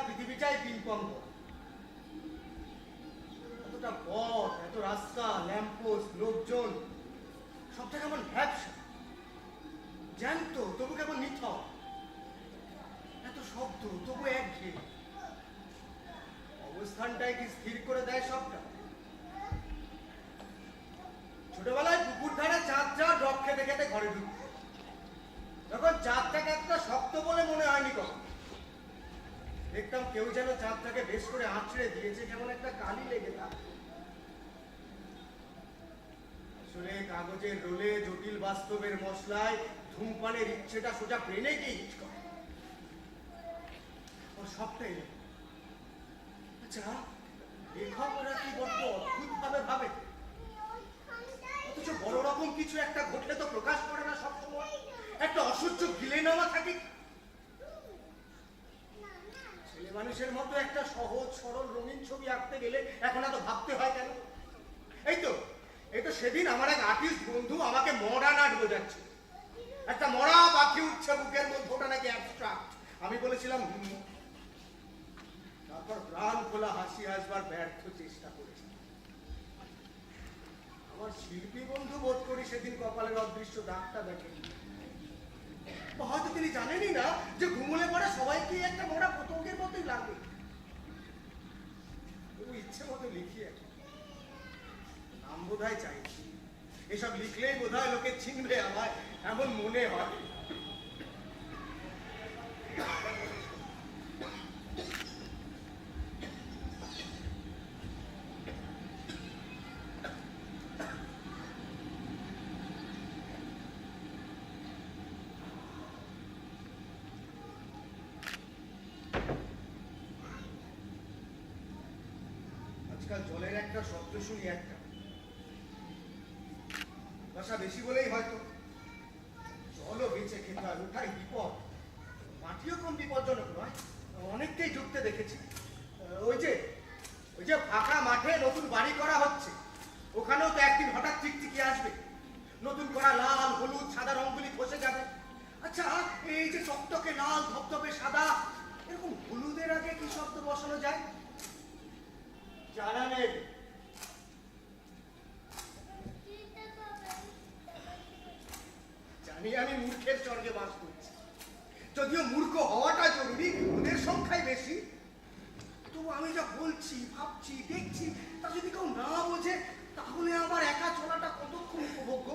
পৃথিবীটাই Pingpong. এতটা পথ, এত রাস্তা, ল্যাম্পপোস্ট, লোকজন, সবটা কেমন ভ্যাবসা, জ্যান্ত তবু কেমন নিথর, এত শব্দ তবু একঘেয়ে। অবস্থানটাই কি স্থির করে দেয় সবটা? ছোটবেলায় পুকুর ধারে চাঁদটা ড্রপ খেতে খেতে ঘরে ঢুকত, তখন চাঁদটাকে একটা শক্ত বলে মনে হয়নি কখন। দেখতাম কেউ যেন চাঁদটাকে বেশ করে আঁচড়ে দিয়েছে, কেমন একটা কালি লেগে থাক। আসলে কাগজের রোলে, জটিল বাস্তবের মশলায় ধূমপানের ইচ্ছেটা সোজা ব্রেনে গিয়ে হিট করে। ওর সবটাই নেই। আচ্ছা, লেখকরা কি বড্ড অদ্ভুত ভাবে ভাবে, অথচ বড় রকম কিছু একটা ঘটলে তো প্রকাশ করে না সবসময়, একটা অসহ্য গিলে নেওয়া থাকে। ছেলে মানুষের মতো একটা সহজ সরল রঙিন ছবি আঁকতে গেলে এখন এত ভাবতে হয় কেন? এই তো সেদিন আমার এক আর্টিস্ট বন্ধু আমাকে মডার্ন আর্ট বোঝাচ্ছে। একটা মরা পাখি উঠছে বুকের মধ্যে, ওটা নাকি অ্যাবস্ট্রাক্ট। আমি বলেছিলাম তারপর প্রাণ খোলা হাসি আসবার ব্যর্থ চেষ্টা করেছি। আমার শিল্পী বন্ধু বোধ করি সেদিন কপালের অদৃশ্য দাগটা দেখেন। হয়তো তিনি জানেনই না যে ঘুমলে পরে সবাইকে একটা মরা পতঙ্গের মতোই লাগবে। তবু ইচ্ছে মতো লিখি, এখন নাম বোধহয় চাইছি। এসব লিখলেই বোধহয় লোকে চিনবে আমায়, এমন মনে হয়। আজকাল জলের একটা শব্দ শুনি, একটা ভাষা বেশি বলেই হয়তো জলও বেঁচে খেতে হয়, ওঠাই বিপদ। মাটিও কম বিপজ্জনক নয়, অনেককেই ঢুকতে দেখেছি। ওই যে ফাঁকা মাঠে নতুন বাড়ি করা হচ্ছে, ওখানেও তো একদিন হঠাৎ টিকটিকি আসবে। নতুন করা লাল হলুদ সাদা রঙগুলি খসে যাবে। আচ্ছা, এই যে টকটকে লাল ধপধপে সাদা, এরকম হলুদের আগে কি শব্দ বসানো যায়? জানা নেই। জানি আমি মূর্খের স্বর্গে বাস করছি, যদিও মূর্খ হওয়াটা জরুরি, ওদের সংখ্যাই বেশি। তবু আমি যা বলছি, ভাবছি, দেখছি, তা যদি কেউ না বোঝে, তাহলে আমার একা চলাটা কতক্ষণ উপভোগ্য।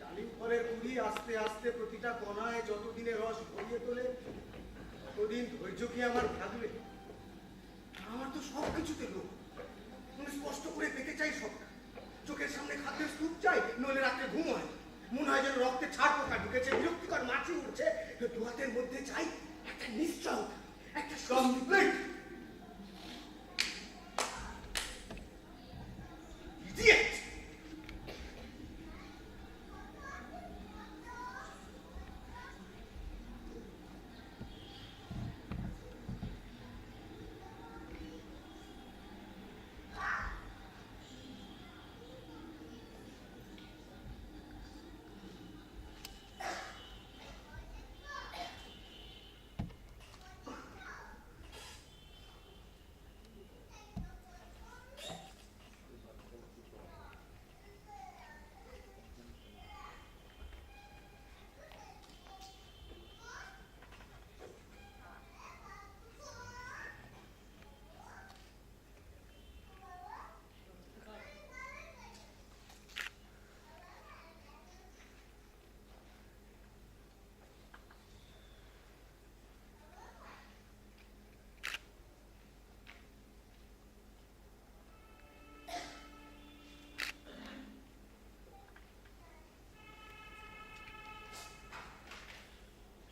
ডালিম ফলের কুড়ি আস্তে আস্তে প্রতিটা কণায় যতদিনে রস ভরিয়ে তোলে, ততদিন ধৈর্য কি আমার থাকবে? আমার তো সবকিছুতে লোক, স্পষ্ট করে পেতে চাই সবটা। চোখের সামনে খাদ্যের স্তূপ চাই, নইলে রাত্রে ঘুম হয়। মনে হয় যেন রক্তে ছাড় পোকা ঢুকেছে, বিরক্তিকর মাছি উঠছে। দু হাতের মধ্যে চাই একটা নিশ্চয়তা, একটা কমপ্লিট। ইডিয়েট!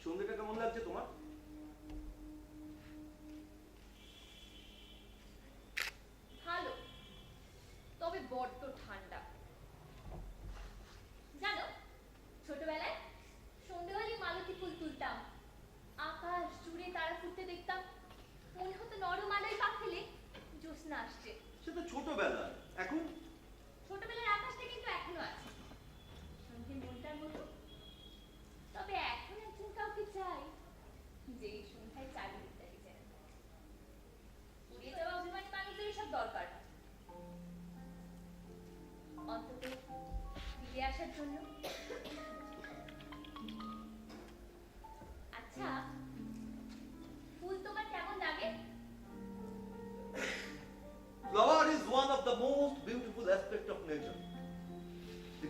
সন্ধ্যেটা কেমন লাগছে তোমার? ভালো, তবে বড্ড ঠান্ডা। জানো, ছোটবেলায় সন্ধ্যেবেলায় মালতী ফুল তুলতাম, আকাশ জুড়ে তারা ফুটতে দেখতাম, মনে হতো নরম আলোয় পা ফেলে জ্যোৎস্না আসছে। সে তো ছোটবেলা, এখন? ছোটবেলার আকাশটা কিন্তু এখনো আছে, সন্ধে মনটার মতো। তবে এখন একজন কাউকে চাই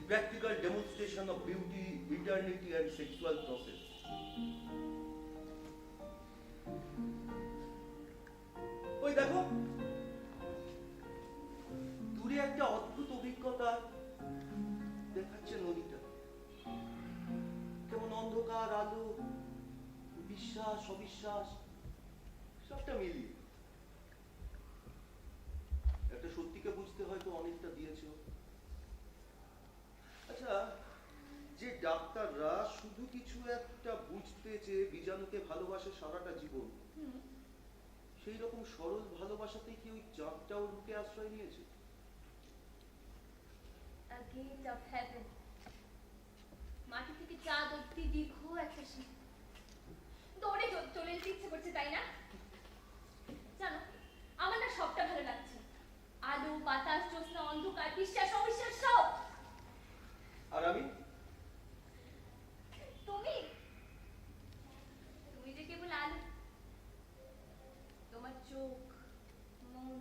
practical demonstration of beauty, eternity and sexual process. ওই দেখো দূরে একটা অদ্ভুত অভিজ্ঞতা দেখাচ্ছে নদীটা। কেমন অন্ধকার, আলো, বিশ্বাস, অবিশ্বাস সবটা মিলিয়ে একটা সত্যিকে বুঝতে হয়তো অনেকটা দিয়েছে। আচ্ছা, যে ডাক্তাররা শুধু কিছু একটা বুঝতে চেয়ে বীজাণুকে ভালোবাসে সারাটা জীবন, সেই রকম সরল ভালোবাসাতেই কি ওই চাঁদটাও রূপে আশ্রয় নিয়েছে? A gate of heaven. মাটি থেকে চাঁদ অব্দি দীর্ঘ একটা সিঁড়ি। দৌড়ে চলে যেতে ইচ্ছে করছে, তাই না? জানো, আমার না সবটা ভালো লাগছে। আলো, বাতাস, জ্যোৎস্না, অন্ধকার, বিশ্বাস, অবিশ্বাস সব। আর আমি তুমি তুমি যে কেবল আলো। তোমার চোখ, মন,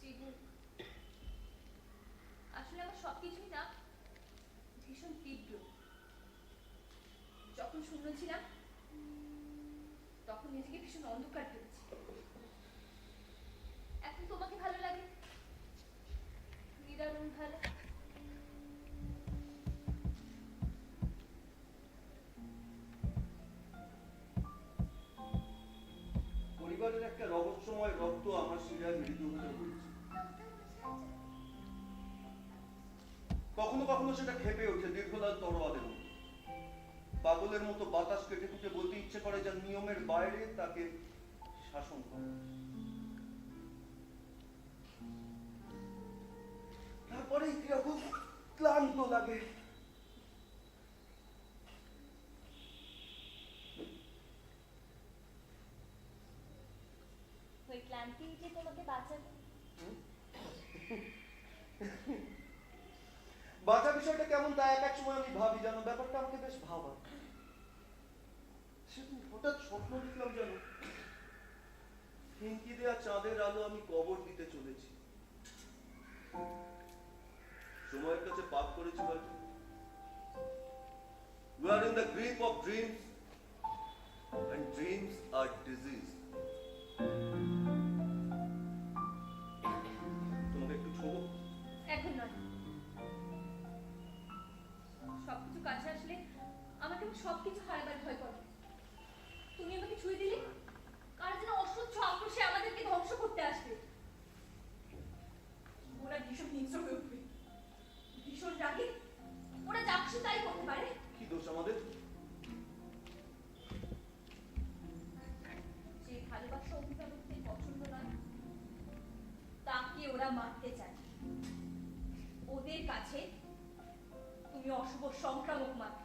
চিবুক, আসলে আমার সবকিছুই না ভীষণ তীব্র। যখন শূন্য ছিলাম তখন নিজেকে ভীষণ অন্ধকার ভেবেছি। এখন তোমাকে ভালো লাগে, নিদারুণ ভালো। পরিবারের একটা রহস্যময় রক্ত আমার শিরায় মৃদু হতে বলছে। কখনো কখনো সেটা খেপে ওঠে দীর্ঘলাল তরোয়ালের মতো। পাগলের মতো বাতাস কেটে কুটে বলতে ইচ্ছে করে যার নিয়মের বাইরে তাকে শাসন করে। তারপরে কিরকম ক্লান্ত লাগে। ওই ক্লান্তি যে তোমাকে বাঁচাবে। বাঁচা বিষয়টা কেমন তা এক এক সময় আমি ভাবি, জানো, ব্যাপারটা আমাকে বেশ ভাবা। সেদিন হঠাৎ স্বপ্ন দেখলাম, জানো, ফিঙ্কি দেয়া চাঁদের আলো আমি কবর দিতে চলেছি। সময়ের কাছে পাপ করেছি হয়তো। We are in the grip of dreams and dreams are disease. তোমাকে একটু ছোবো? এখন নয়। সবকিছু কাছে আসলে আমাকে সবকিছু হারাবার ভয় করে। তুমি আমাকে ছুঁয়ে দিলে কার যেন অসহ্য আক্রোশে আমাদেরকে ধ্বংস করতে আসবে। ওরা ভীষণ হিংস্র হয়ে উঠবে, ভীষণ রাগে। ওরা যা খুশি তাই করতে পারে। কি দোষ আমাদের? যে ভালোবাসা অভিভাবকদের পছন্দ নয় তাকে ওরা মারতে চায়। ওদের কাছে তুমি অশুভ সংক্রামক মাত্র।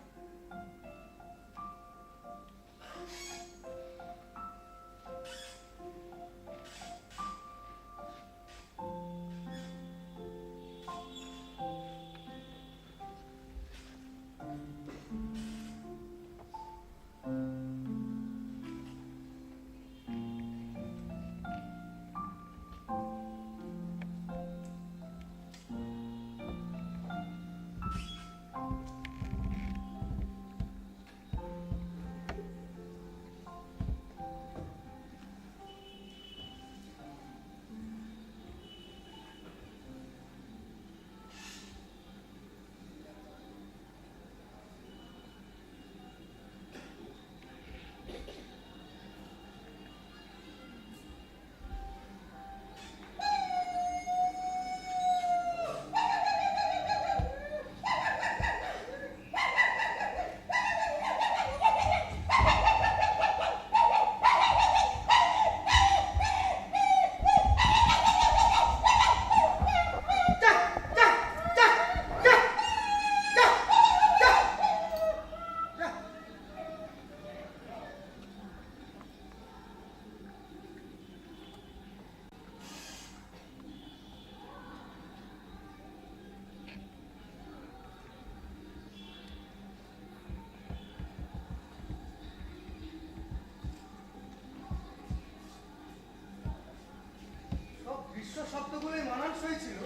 শব্দগুলোই মানানসই ছিল,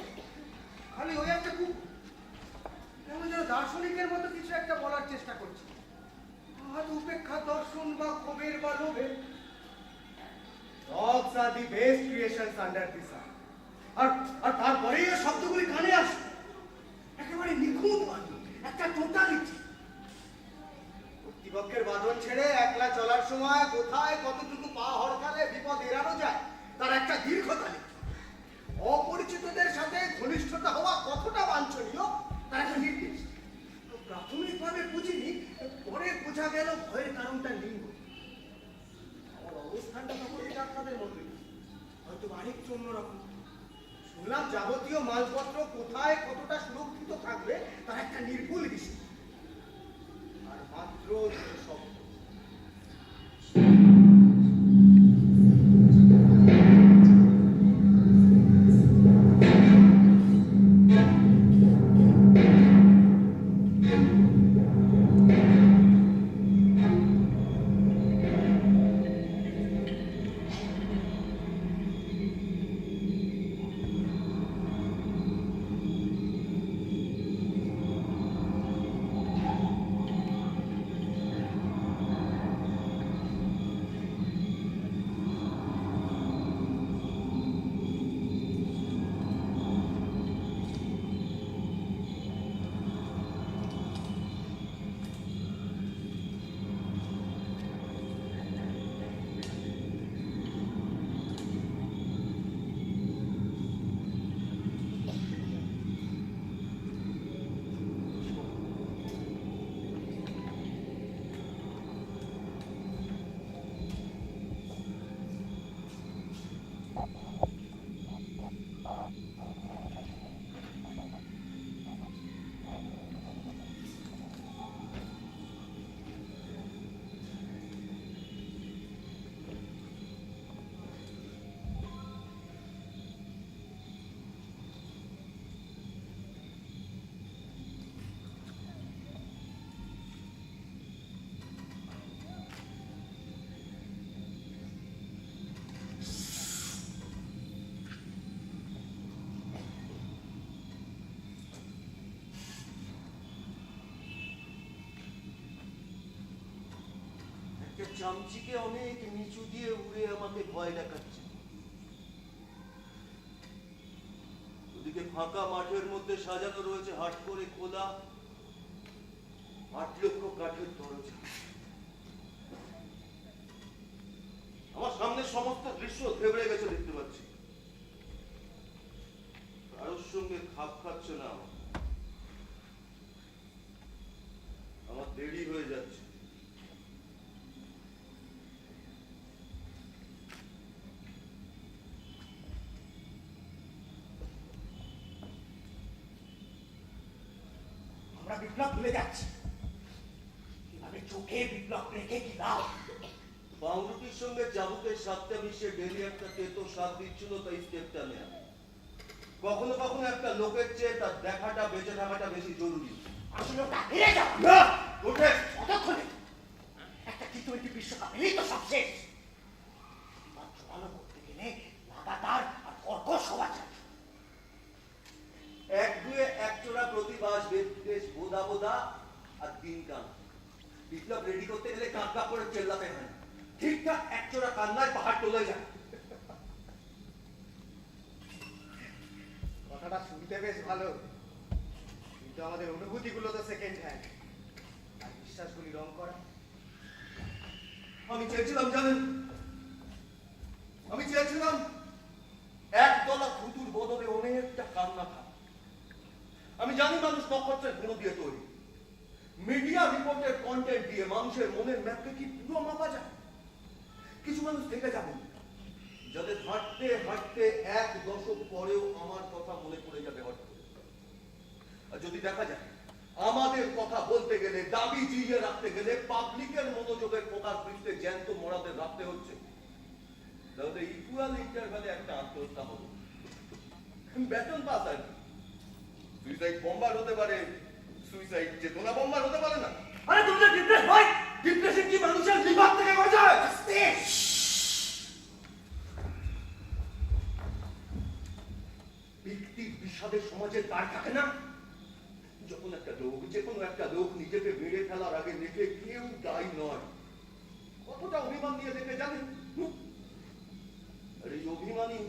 খালি ওই একটা খুব দার্শনিকের মতো কিছু একটা বলার চেষ্টা করছি, হয়তো উপেক্ষা দর্শন বা ক্ষোভের বা লোভের। Dogs are the best creations under the sun. আর তারপরেই এই শব্দগুলি কানে আসে, একেবারে নিখুঁত বাঁধন, একটা টোটালিটি। কর্তৃপক্ষের বাঁধন ছেড়ে একলা চলার সময় কোথায় কতটুকু পা হরকালে বিপদ এড়ানো যায় তার একটা দীর্ঘ তালিকা। অপরিচিতদের সাথে ঘনিষ্ঠতা হওয়া কতটা বাঞ্ছনীয় তার একটা নির্দেশ। প্রাথমিকভাবে বুঝিনি, পরে বোঝা গেল ভয়ের কারণটা লিঙ্গ। আমার অবস্থানটা তখন ডাক্তারদের মতোই, হয়তো আরেকটু অন্যরকম। শুনলাম যাবতীয় মালপত্র কোথায় কতটা সুরক্ষিত থাকবে তার একটা নির্ভুল হিসেব। আর মাত্র দুটো শব্দ, একটা চামচিকে অনেক নিচু দিয়ে উড়ে আমাকে ভয় দেখাচ্ছে। ওদিকে ফাঁকা মাঠের মধ্যে সাজানো রয়েছে হাট করে খোলা 8 লক্ষ কাঠের দরজা। আমার সামনে সমস্ত দৃশ্য ঘেবড়ে গেছে দেখতে পাচ্ছি। কারোর সঙ্গে খাপ খাচ্ছে না আমার দেরি হয়ে যাচ্ছে। আমরা বিপ্লব ভুলে যাচ্ছি। কিভাবে চোখে বিপ্লব রেখে কি লাভ? পাউরুটির সঙ্গে চাবুকের স্বাদটা মিশিয়ে ডেলি একটা তেতো স্বাদ দিচ্ছিল, তাই স্টেপটা নেয়া। কখনো কখনো একটা লোকের চেয়ে তার দেখাটা বেঁচে থাকাটা বেশি জরুরি। আসলে ওটা হেরে যাওয়া না, ওঠে। কতক্ষণে একটা টি-20 বিশ্বকাপ এলেই তো সব শেষ। বিপদ জোরালো করতে গেলে লাগাতার আর কর্কশ হওয়া চাই। এক দুয়ে একচোড়া প্রতিবাস বেশ বোদা বোদা আর দিন কান। বিপ্লব রেডি করতে গেলে কাঁপ কাঁপ করে চেল্লাতে হয় না, ঠিকঠাক একচোড়া কান্নায় পাহাড় টলে যায়। কথাটা শুনতে বেশ ভালো, কিন্তু আমাদের অনুভূতিগুলো তো সেকেন্ড হ্যান্ড, আর বিশ্বাসগুলি রং করা। আমি চেয়েছিলাম জানেন, আমি চেয়েছিলাম একদলা খুঁতুর বদলে অনেকটা কান্না থাক। আমি জানি মানুষ নক্ষত্রের গুণ দিয়ে তৈরি, মিডিয়া রিপোর্টের কন্টেন্ট দিয়ে মানুষের মনের ম্যাপকে কি পুরো মাপা যায়? কিছু মানুষ থেকে যাবেন যাদের হাঁটতে হাঁটতে 1 দশক পরেও আমার কথা মনে পড়ে যাবে হঠাৎ করে। আর যদি দেখা যায় আমাদের কথা বলতে গেলে, দাবি জিইয়ে রাখতে গেলে পাবলিকের মনোযোগের ফোকাস বৃত্তে জ্যান্ত মরাদের রাখতে হচ্ছে, তাহলে ইকুয়াল ইন্টারভ্যালে একটা আত্মহত্যা হবে। বেতন পাস আর কি, সুইসাইড বম্বার হতে পারে, সুইসাইড চেতনা বম্বার হতে পারে না। আরে তুমি তো ডিপ্রেস ভাই, ডিপ্রেশন কি মানুষের লিভার থেকে গজায়? ব্যক্তির বিষাদে সমাজের তার থাকে না। যখন একটা রোগ যে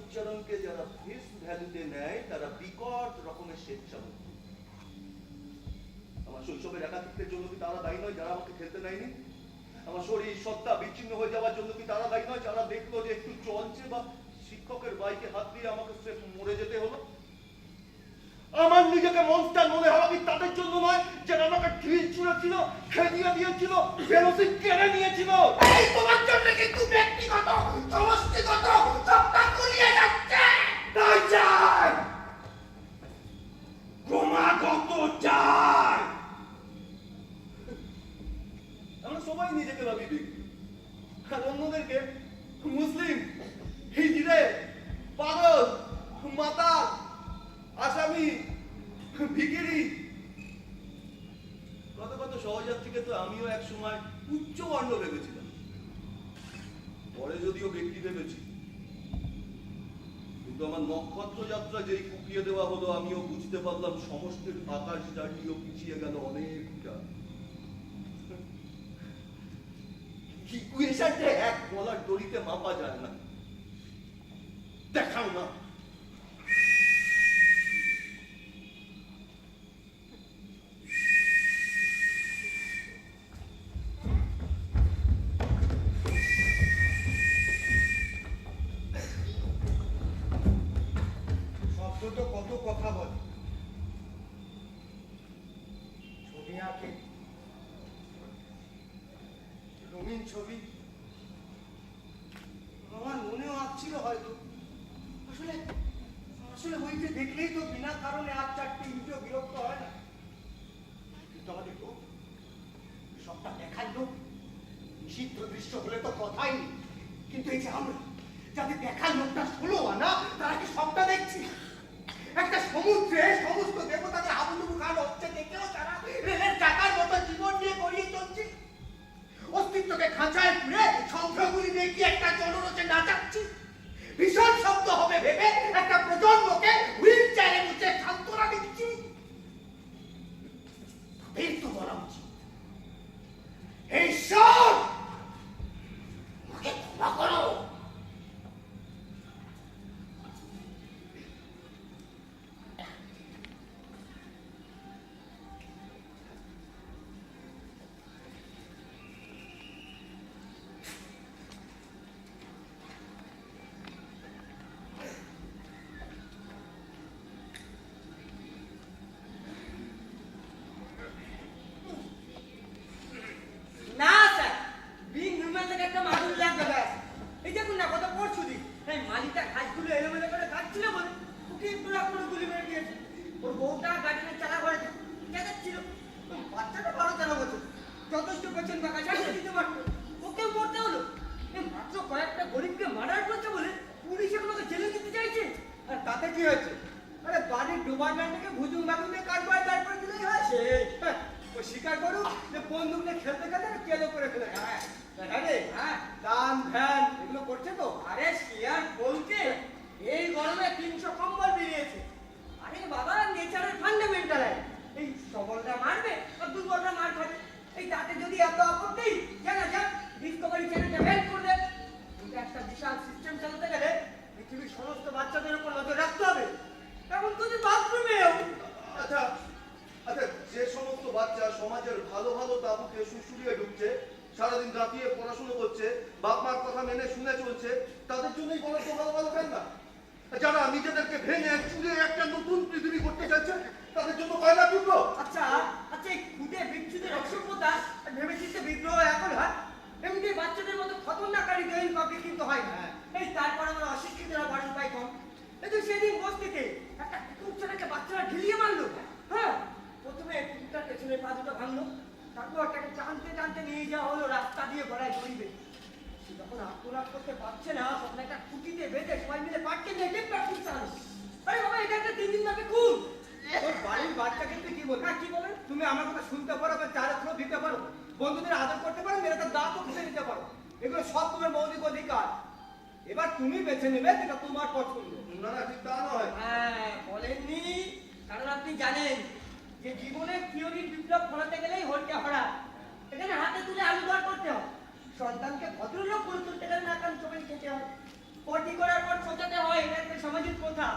উচ্চারণকে যারা ফেস ভ্যালুতে নেয় তারা বিকট রকমের স্বেচ্ছামুক্ত। আমার শৈশবের একাকিত্বের জন্য কি তারা দায়ী নয় যারা আমাকে খেলতে নেয়নি? আমার শরীর সত্তা বিচ্ছিন্ন হয়ে যাওয়ার জন্য কি তারা দায়ী নয় যারা দেখলো যে একটু চলছে বা শিক্ষকের বাইকে হাত দিয়ে আমাকে স্রেফ মরে যেতে হলো? আমার নিজেকে মনস্টার মনে হওয়া কি তাদের জন্য নয় যারা আমাকে ঢিল ছুঁড়েছিল, খেলিয়ে দিয়েছিল, ফেলোশিপ কেড়ে নিয়েছিল? এই তোমার জন্য কিন্তু ব্যক্তিগত সমষ্টিগত সবটা গুলিয়ে যাচ্ছে। তাই চাই, ক্রমাগত চাই। আমরা সবাই নিজেকে ভাবি ব্যক্তি, আর অন্যদেরকে মুসলিম, হিজড়ে, পাগল, মাতাল, আসামি, ভিখিরি। কত সহযাত্রীকে তো আমিও এক সময় উচ্চ বর্ণ ভেবেছিলাম, পরে যদিও ব্যক্তি ভেবেছি। কিন্তু আমার নক্ষত্র যাত্রা যেই কুপিয়ে দেওয়া হলো আমিও বুঝতে পারলাম সমষ্টির আকাশ দাঁড়িয়েও পিছিয়ে গেল অনেকটা। ইকুয়েশনটা এক বলার দড়িতে মাপা যায় না। দেখাও না। শব্দ তো কত কথা বলে, ছবি আঁকে, রঙিন ছবি। আমার মনেও আঁকছিল হয়তো। আসলে আসলে বইতে দেখলেই তো বিনা কারণে আর চারটে ইন্দ্রিয় বিরক্ত হয় না। কিন্তু আমাদের লোক, সবটা দেখার লোক, নিষিদ্ধ দৃশ্য হলে তো কথাই নেই। কিন্তু এই যে আমরা যাদের দেখার লোকটা 16 আনা, তারা কি সবটা দেখছি? একটা সমুদ্রে সমস্ত দেবতাদের হাবুডুবু খান হচ্ছে দেখেও তারা রেলের চাকার মতো জীবন নিয়ে গড়িয়ে চলছে। অস্তিত্বকে খাঁচায় পুরে সংখ্যাগুলি দেখিয়ে একটা জনরোচে নাচাচ্ছি। ভীষণ শব্দ হবে ভেবে একটা প্রজন্মকে হুইল চেয়ারে বসে সান্ত্বনা দিচ্ছি। তাদের তো বলা উচিত, হে ঈশ্বর, আমাকে ক্ষমা করো। না স্যার, বিং হিউম্যান থেকে একটা মাদুর লাগবে ব্যাস। এই দেখুন না কত পরশুদি, এই মালিটা ঘাসগুলো এলোমেলো করে কাটছিল বলে ওকে একটু রাগ করে গুলি মেরে দিয়েছে। ওর বউটা গার্ডেনের চালা ঘরে চেঁচাচ্ছিল। বাচ্চাটা 12-13 বছর, যথেষ্ট পেছন ফাঁকা চালিয়ে দিতে পারতো, ওকেও মরতে হলো। এই মাত্র কয়েকটা গরিবকে মার্ডার করছে বলে পুলিশ এগুলোকে জেলে দিতে চাইছে। আর তাতে কি হয়েছে? আরে বাড়ির ডোবারম্যানটাকে ভুজুং বাজুং দিয়ে কাটবার দাঁড় করে দিলেই হয়। হ্যাঁ, ও স্বীকার করুক যে বন্দুক নিয়ে খেলতে খেলতে কেলো করে ফেলে। হ্যাঁ আরে হ্যাঁ, দান ধ্যান এগুলো করছে তো। আরে শেয়ার বলতে এই গরমে 300 কম্বল বেরিয়েছে। আরে বাবা, নেচারের ফান্ডামেন্টাল। এই সবলরা মারবে আর দুর্বলরা মার খাবে। এই তাতে যদি এত আপত্তি, জানা যাক ডিসকভারি চ্যানেলটা ব্যান করে দেন। কিন্তু একটা বিশাল সিস্টেম চালাতে গেলে পৃথিবীর সমস্ত বাচ্চাদের উপর নজর রাখতে হবে, এখন যদি বাথরুমেও। আচ্ছা আচ্ছা, যে সমস্ত বাচ্চা সমাজের ভালো ভালো তাবুকে শুশুরিয়ে ঢুকছে, সারাদিন রাতিয়ে পড়াশোনা করছে, বাপ মার কথা মেনে শুনে চলছে, তাদের জন্যই বলো তো ভালো ভালো খেলনা। যারা নিজেদেরকে ভেঙে চুরে একটা নতুন পৃথিবী করতে চাইছে, তাদের জন্য কয়লা টুকরো। আচ্ছা আচ্ছা, এই খুদে বিচ্ছুদের অসভ্যতা ভেবেচিন্তে বিদ্রোহ এখন হয়। এমনি বাচ্চাদের মতো খতরনাকারী দৈন পাবলিক কিন্তু হয় না। এই তারপর আমার অশিক্ষিতরা বাড়ি পাই কম। এই তো সেদিন বস্তিতে একটা কুকুর ছেলেকে বাচ্চারা ঢিলিয়ে মারলো। হ্যাঁ, প্রথমে কুকুরটার পেছনে পা দুটো ভাঙলো, তারপর তাকে টানতে টানতে নিয়ে যাওয়া হলো রাস্তা দিয়ে গড়ায় ধরিবে। সে যখন আত্মনাদ করতে পারছে না, তখন একটা খুঁটিতে বেঁধে সবাই মিলে পাটকে নেটে প্র্যাকটিস চালালো। আরে বাবা, এটা একটা 3 দিন ব্যাপী খুব। তোর বাড়ির বাচ্চা কিন্তু কি বলে? হ্যাঁ, কি বলে? তুমি আমার কথা শুনতে পারো, বা চারা থ্রো দিতে পারো, বন্ধুদের আদর করতে পারো, মেরে তার দাঁতও খুঁজে নিতে পারো। এগুলো সব তোমার মৌলিক অধিকার। এবার তুমি বেছে নেবে যেটা তোমার পছন্দ। না না, ঠিক তা নয়। হ্যাঁ, বলেননি, কারণ আপনি জানেন যে জীবনের থিওরির বিপ্লব ফলাতে গেলেই হলটা হরা। এখানে হাতে তুলে আলু বার করতে হয়। সন্তানকে ভদ্রলোক করে তুলতে গেলে নাকান চোখে খেতে হয়। পটি করার পর ছোটাতে হয়, এটা একটা সামাজিক প্রথা।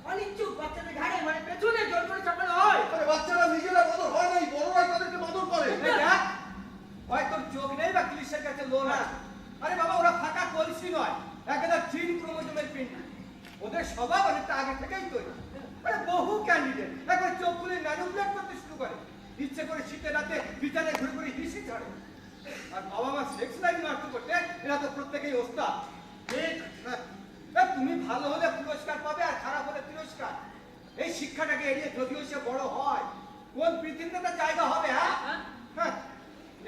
অনিচ্ছুক বাচ্চাদের ঘাড়ে মানে পেছনে জোর করে চাপানো হয়। আরে বাচ্চারা নিজেরা মাদর হয় নাই, বড়রাই তাদেরকে মাদর করে। এই দেখ, হয়তো চোখ নেই বা পুলিশের কাছে লোন আছে। আরে বাবা, ওরা ফাঁকা কলসি নয়, একেবারে জিন ক্রোমোজোমের প্রিন্ট। ওদের স্বভাব অনেকটা আগে থেকেই তৈরি। আরে বহু ক্যান্ডিডেট একবার চোখ খুলে ম্যানুপুলেট করতে শুরু করে, ইচ্ছে করে শীতের রাতে বিচারে ঘুরে ঘুরে হিসি ছাড়ে। আর বাবা মা সেক্স লাইফ নষ্ট করতে এরা তো প্রত্যেকেই ওস্তাদ। ঠিক, হ্যাঁ। তুমি ভালো হলে পুরস্কার পাবে আর খারাপ হলে তিরস্কার। এই শিক্ষাটাকে এড়িয়ে যদিও সে বড় হয়, কোন পৃথিবীতে তার জায়গা হবে? হ্যাঁ হ্যাঁ,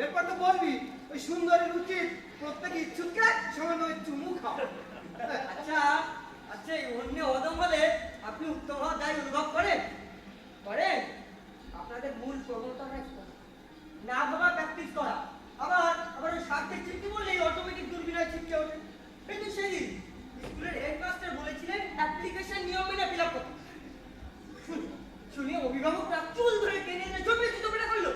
এরপর তো বলবি ওই সুন্দরের উচিত প্রত্যেকে ইচ্ছুককে সামান্য ওই চুমু খাও। আচ্ছা আচ্ছা, এই অন্য অদম হলে আপনি উত্তম হওয়ার দায় অনুভব করেন? করেন? আপনাদের মূল প্রবণতাটা কি? না ভাবা প্র্যাকটিস করা। আবার আবার ওই স্বার্থের চিঠি বললেই অটোমেটিক দুর্বিনয় ছিটকে ওঠে। এই তো সেদিন স্কুলের হেডমাস্টার বলেছিলেন অ্যাপ্লিকেশন নিয়ম মেনে ফিল আপ করতে। শুনে অভিভাবকরা চুল ধরে টেনে এনে জমিয়ে চিত্রটা করলো।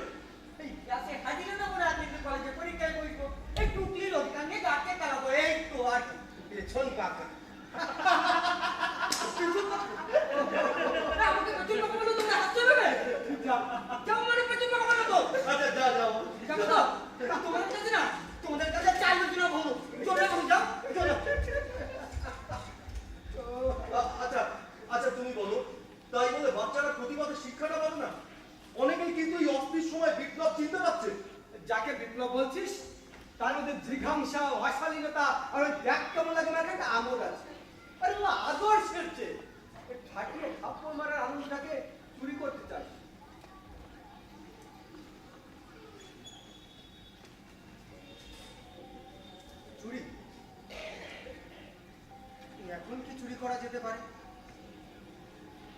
এই ক্লাসে হাজিরা না করে আজকে কলেজে পরীক্ষায় বসবো, একটু ক্লিন অধিকার নিয়ে গাছে কালাবো, এই তো আর কি। পেছন কাকা। আমাকে প্রচুর কথা বলো, তোমরা হাসতে দেবে? যাও মানে প্রচুর কথা বলো তো। আচ্ছা যা যাও। যাবো তো? তোমাদের কাছে না, তোমাদের কাছে চার বছর ভালো। চলে যাবো, যাও, চলো। আচ্ছা আচ্ছা, তুমি বলো, তাই বলে বাচ্চারা প্রতিবাদের শিক্ষাটা পাবে না? অনেকেই কিন্তু এই অস্থির সময় বিপ্লব চিনতে পারছে। যাকে বিপ্লব বলছিস তার মধ্যে দৃঘাংসা, অশালীনতা আর ওই দেখ কেমন লাগে না একটা আমোদ আছে। আরে বাবা, আদর্শের চেয়ে ঠাকিয়ে থাপ্পড় মারার আনন্দটাকে চুরি করতে চাই। চুরি? এখন কি চুরি করা যেতে পারে?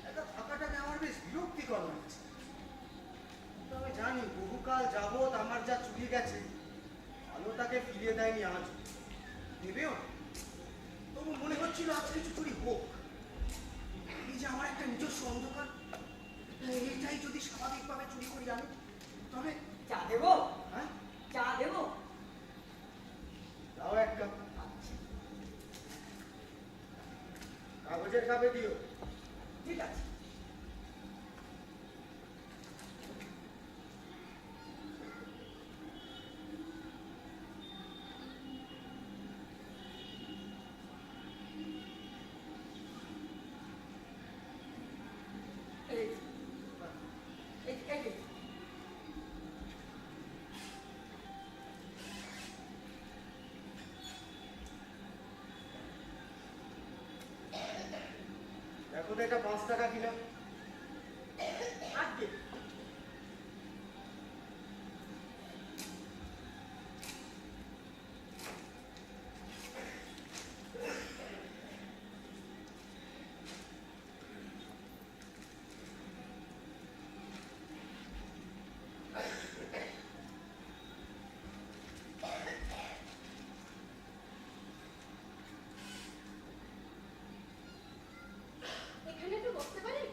এটা থাকাটাকে আমার বেশ বিরক্তিকর লাগছে। আমি জানি বহুকাল যাবৎ আমার যা চুরি গেছে আলো তাকে ফিরিয়ে দেয়নি আজ, দেবেও। তবু মনে হচ্ছিল আজ কিছু চুরি হোক। এই যে আমার একটা নিজস্ব অন্ধকার, এইটাই যদি স্বাভাবিকভাবে চুরি করি আমি, তবে চা দেবো? হ্যাঁ, চা দেবো? দাও এক কাপ। কাগজের কাপে দিও। ঠিক আছে। দেখো তো এটা 5 টাকা কিনা। আজকে এখানে একটু বসতে পারি?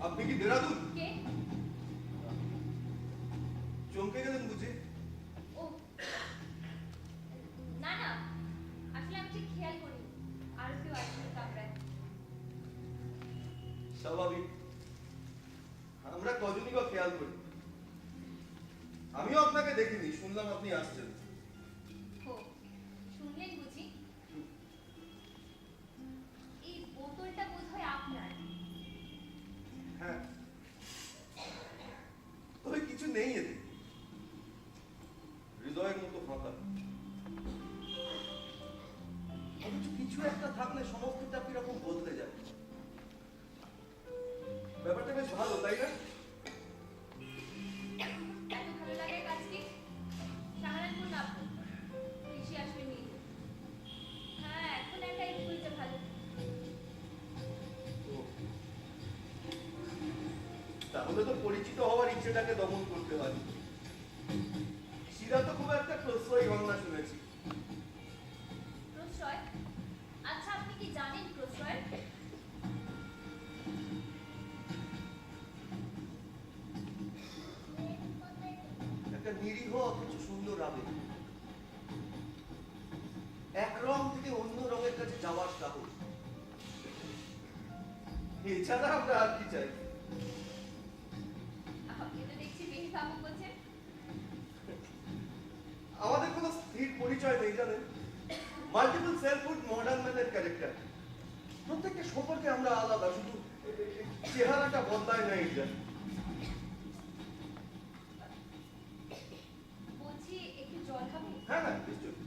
আপনি কি দেরাদুন? কে? চমকে গেলেন বুঝি? ও না না, আসলে আমি ঠিক খেয়াল করিনি আরো কেউ আসলে কামরায়। স্বাভাবিক, আমরা কজনই বা খেয়াল করি। আমিও আপনাকে দেখিনি, শুনলাম আপনি আসছেন। ও শুনলেন বুঝি? এই বোতলটা বোধহয় আপনার। হ্যাঁ, তবে কিছু নেই এতে, হৃদয়ের মতো ফাঁকা। অথচ কিছু একটা থাকলে সমস্তটা কিরকম বদলে যায়। ব্যাপারটা বেশ ভালো, তাই না? এত ভালো লাগার কাজ কি? সাহারানপুর নামবো, ঋষি আসবে নিয়ে। হ্যাঁ এখন একাই ঘুরতে ভালো। ও, তাহলে তো পরিচিত হওয়ার ইচ্ছেটাকে দমন করতে হয়। শিরা তো খুব একটা প্রশ্রয় ঘটনা শুনেছি। প্রশ্রয়? আচ্ছা আপনি কি জানেন প্রশ্রয়? একটা নিরীহ অথচ সুন্দর আবেগ, এক রং থেকে অন্য রঙের কাছে যাওয়ার সাহস। এছাড়া আমরা আর কি চাই? আপনি তো দেখছি বেশ ভাবুক বলছেন। আমাদের কোনো স্থির পরিচয় নেই জানেন। মাল্টিপল সেলফহুড মডার্ন ম্যানের ক্যারেক্টার। প্রত্যেকটা সম্পর্কে আমরা আলাদা, শুধু চেহারাটা বদলায় না এটা। বলছি একটু জল খাবো? হ্যাঁ হ্যাঁ নিশ্চয়ই।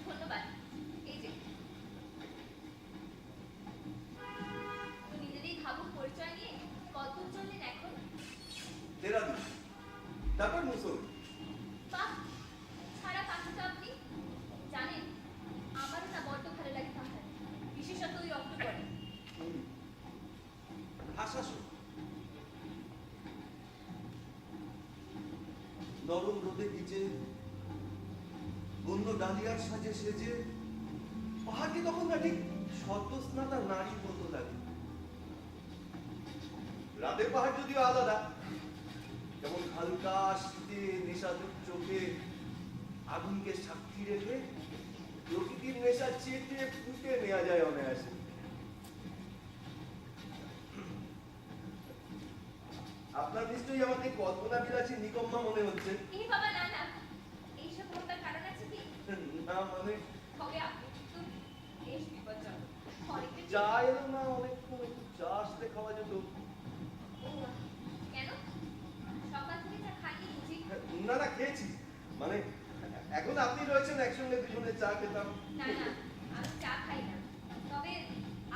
ধন্যবাদ। এই যে তো নিজেরই ভাবুক পরিচয় নিয়ে কত চললেন এখন? দেরাদুন, তারপর মুসল। বাহ, ছাড়া পাখি তো আপনি। জানেন আমারও না বড্ড ভালো লাগে পাহাড়, বিশেষত ওই অক্টোবরে। হাসাসো নরম রোদে ভিজে, বন্য ডালিয়ার সাজে সেজে পাহাড়কে তখন না ঠিক সদ্যস্নাতা নারীর মতো লাগে। রাতের পাহাড় যদিও আলাদা, যেমন হালকা শীতে নেশাদুর চোখে আগুনকে সাক্ষী রেখে প্রকৃতির নেশা চেটে ফুটে নেওয়া যায় অনায়াসে। আপনার নিশ্চয়ই আমাকে কল্পনা বিলাসী নিকম্মা মনে হচ্ছে। এই বাবা না না, এইসব ভাববার কারণ আছে কি? না মানে তবে আপনি কিন্তু বেশ বিপজ্জনক। অনেকটা চা এলো না অনেকক্ষণ, একটু চা আসলে খাওয়া যেত। ও কেন? সকাল থেকে চা খাইনি বুঝি? না না খেয়েছি, মানে এখন আপনি রয়েছেন একসঙ্গে দুজনে চা খেতাম। না না, আমি চা খাই না। তবে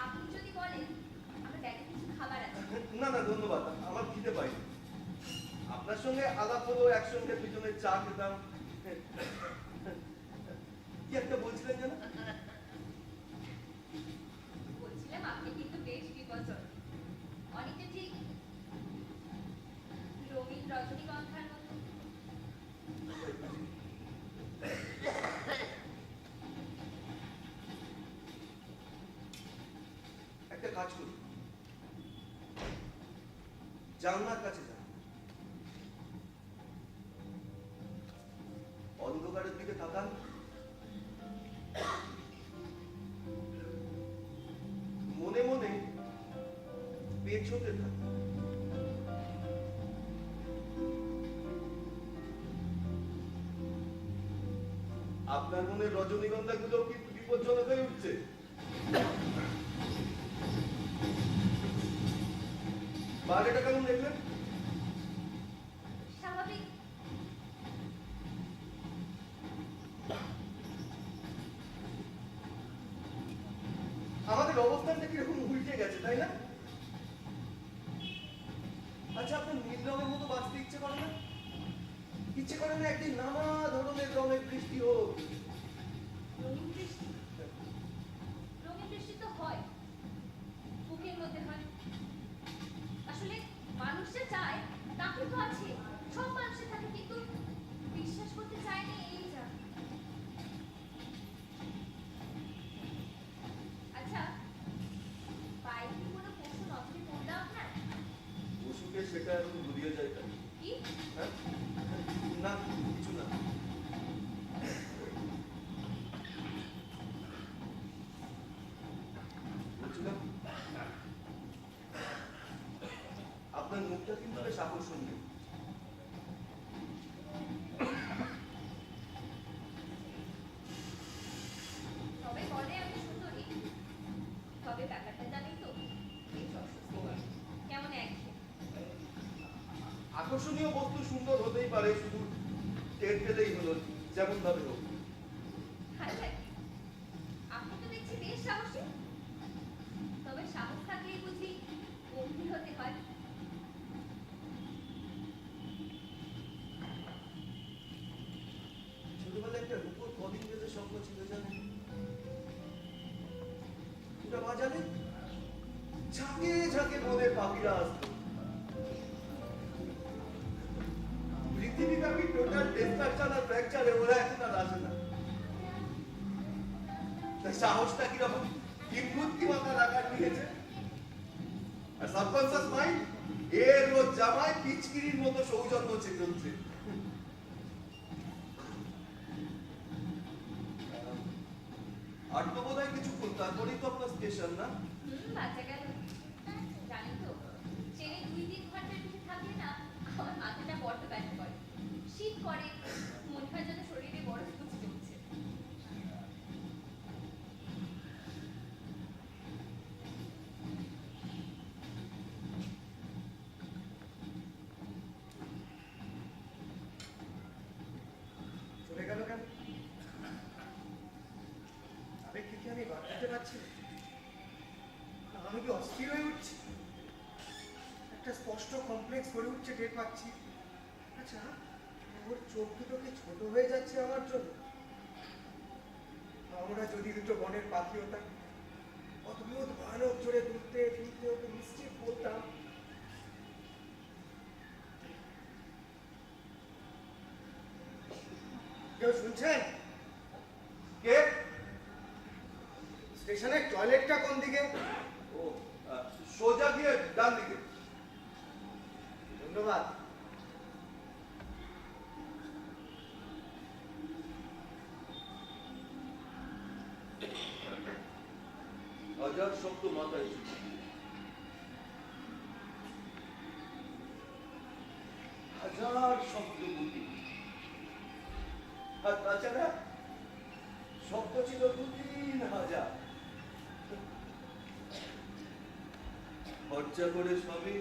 আপনি যদি বলেন আমার ব্যাগে কিছু খাবার আছে। না না ধন্যবাদ, আমার খিদে পাই। আপনার সঙ্গে আলাপ হলো, একসঙ্গে দুজনে চা খেতাম। কি একটা বলছিলেন যেন? বলছিলাম আপনি কিন্তু বেশ বিপজ্জনক। অনেকটা ঠিক রঙিন রজনীগন্ধার মতো। একটা কাজ করি, জানলার কাছে যান, অন্ধকারের দিকে তাকান, মনে মনে পেছতে থাকুন। আপনার মনের রজনীগন্ধা গুলো কিন্তু বিপজ্জনক হয়ে উঠছে। বাইরেটা কেমন দেখলেন? স্বাভাবিক। আমাদের অবস্থানটা কিরকম উল্টে গেছে, তাই না? আচ্ছা আপনার নীল রঙের মতো বাঁচতে ইচ্ছে করে না? ইচ্ছে করে না একদিন নানা ধরনের রঙের বৃষ্টি হোক? রঙিন বৃষ্টি? রঙিন বৃষ্টি তো হয়, সেটা এখন ভুলিয়ে যায় তাই। কি হ্যাঁ? না, কিছু না। বলছিলাম, আপনার মুখটা কিন্তু বেশ আকর্ষণীয়। তবে বলে আমি সুন্দরী, তবে ব্যাপারটা জানি তো বেশ অস্বস্তিকর, কেমন একঘেয়ে। আকর্ষণীয় বস্তু সুন্দর হতেই পারে, শুধু টের পেলেই হলো, যেমন ভাবে হোক। আচ্ছা, আপনি তো দেখছি বেশ সাহসী। তবে সাহস থাকলেই বুঝি গম্ভীর হতে হয়। ছোটবেলায় একটা রূপোর কদিন বেঁধে স্বপ্ন ছিল জানেন? ওটা বাজালে ঝাঁকে ঝাঁকে বনের পাখিরা আসতো। পৃথিবীব্যাপী টোটাল ডিস্ট্রাকশন আর ফ্র্যাকচারে ওরা এখন আর আসে না। তার সাহসটা কিরকম কিংবুদ্ধি মাথার আকার নিয়েছে। আর সাবকনসিয়াস মাইন্ড এর রোজ জামায় পিচকিরির মতো সৌজন্য চলছে। আর তো বোধ হয় কিছুক্ষণ, তারপরেই তো আপনার স্টেশন, না? বাচ্চা গেল। জানি তো, ট্রেনে 2-3 ঘন্টার বেশি থাকলে না আমার মাথাটা বড্ড ব্যথা করে, শীত করে, মনে হয় যেন শরীরে বড় কিছু জমছে। চলে গেল কেন? আবেগকে কি আমি বাদ দিতে পারছি না? আমি কি অস্থির হয়ে উঠছি? একটা স্পষ্ট কমপ্লেক্স গড়ে উঠছে, টের পাচ্ছি। আচ্ছা, ওর চোখ দুটো কি ছোট হয়ে যাচ্ছে আমার জন্য? আমরা যদি দুটো বনের পাখি হতাম, অদ্ভুত ভয়ানক জোরে ঘুরতে ফিরতে ওকে নিশ্চিত বলতাম, কেউ শুনছেন? কে? স্টেশনের টয়লেটটা কোন দিকে? ও, সোজা গিয়ে ডান দিকে। ধন্যবাদ। হাজার শব্দ মাথায় এসেছে। হাজার শব্দ বুদ্ধি। আর তাছাড়া শব্দ ছিল 2-3 হাজার। খরচা করে সবই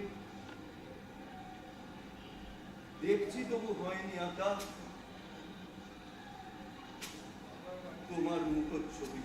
দেখছি, তবু হয়নি আঁকা তোমার মুখচ্ছবি।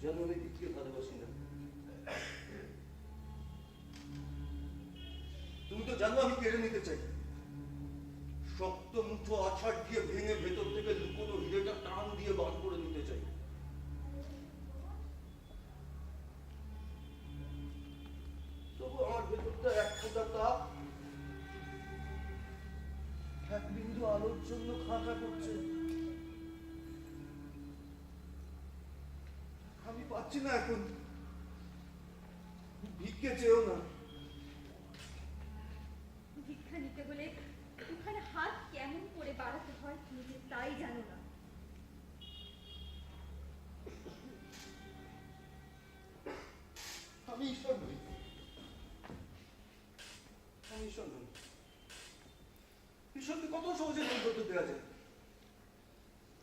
যেন আমি দিদিকে ভালোবাসি না। তুমি তো জানো আমি কেড়ে নিতে চাই। শক্ত মুঠো আছাড় দিয়ে ভেঙে ভেতর থেকে লুকোনো হিরেটা টান দিয়ে বার করে নিতে চাই। তবু আমার ভেতরটা এক ফোঁটা তাপ, এক বিন্দু আলোর জন্য খাঁকা করছে। আমি পাচ্ছি না এখন, ভিক্ষে চেয়েও না। ভিক্ষা নিতে হলে ওখানে হাত কেমন করে বাড়াতে হয় নিজে তাই জানো না। আমি ঈশ্বর নই, আমি ঈশ্বর নই। ঈশ্বরকে কত সহজে নৈবেদ্য দেওয়া যায়।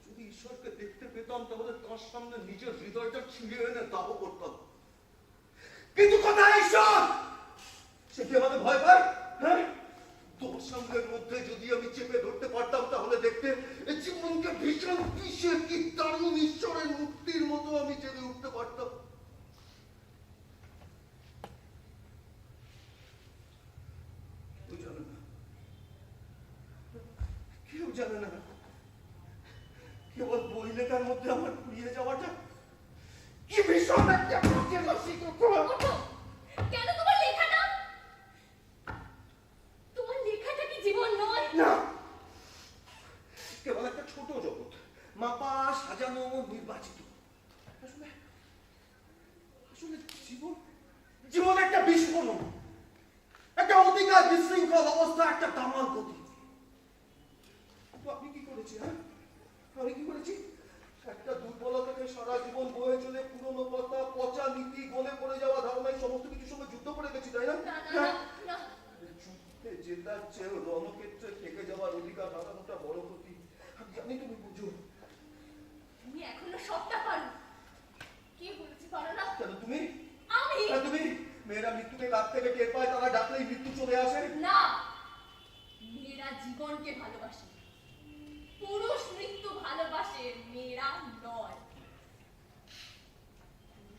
যদি ঈশ্বরকে দেখতে পেতাম তাহলে তার সামনে নিজের হৃদয়টা ছিঁড়ে এনে দাহ করতাম। কিন্তু কোথায় ঈশ্বর? সে কি আমাকে ভয় পায়? হ্যাঁ, তোর সামনের মধ্যে যদি আমি চেপে ধরতে পারতাম তাহলে দেখতে এই জীবনকে ভীষণ বিষে কি দারুণ ঈশ্বরের মুক্তির মতো আমি জেগে উঠতে পারতাম। কেউ জানে না, কেউ জানে না। কেবল বই লেখার মধ্যে আমার ঘুরিয়ে যাওয়াটা কি ভীষণ একটা ওঠো, কেন তোমার লেখা না? তোমার লেখাটা কি জীবন নয়? না, কেবল একটা ছোট জগৎ, মাপা সাজানো নির্বাচিত। আসলে আসলে জীবন জীবন একটা বিস্ফোরণ, একটা অতিকার বিশৃঙ্খল অবস্থা, একটা তামাল গতি। তো আপনি কি করেছি? হ্যাঁ, আমি কি করেছি? একটা দুর্বলতাকে সারা জীবন বয়ে চলে পুরনো কথা, পচা নীতি, গলে পড়ে যাওয়া ধারণায় সমস্ত কিছুর সঙ্গে যুদ্ধ করে গেছি, তাই না? না না না, যুদ্ধে জেতার চেয়েও রণক্ষেত্রে থেকে যাওয়ার অধিকার হারানোটা বড় ক্ষতি। আমি জানি তুমি বুঝো। তুমি এখনো সবটা পারো। কি বলেছি পারো না? কেন তুমি? আমি তুমি মেয়েরা মৃত্যুকে কাছ থেকে টের পায়, তারা ডাকলেই মৃত্যু চলে আসে। না, মেয়েরা জীবনকে ভালোবাসে। পুরুষ মৃত্যু ভালোবাসে, মেয়েরা নয়।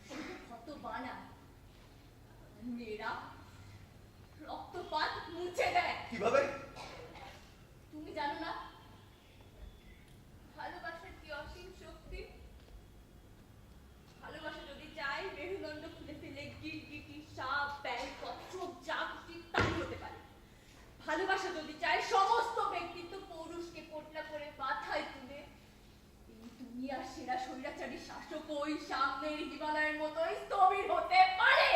শুধু ক্ষত বানায়, মেয়েরা রক্তপাত মুছে দেয়। কিভাবে? তুমি জানো না ভালোবাসার কি অসীম শক্তি? ভালোবাসা যদি চায় মেরুদণ্ড খুলে ফেলে গিরগিটি, সাপ, ব্যাঙ, কচ্ছপ যা খুশি তাই হতে পারে। ভালোবাসা যদি চায় সমস্ত ব্যক্তিত্ব পৌরুষকে পোটলা করে মাথায় তুলে এই দুনিয়ার সেরা স্বৈরাচারী শাসক ওই সামনের হিমালয়ের মতোই স্থবির হতে পারে।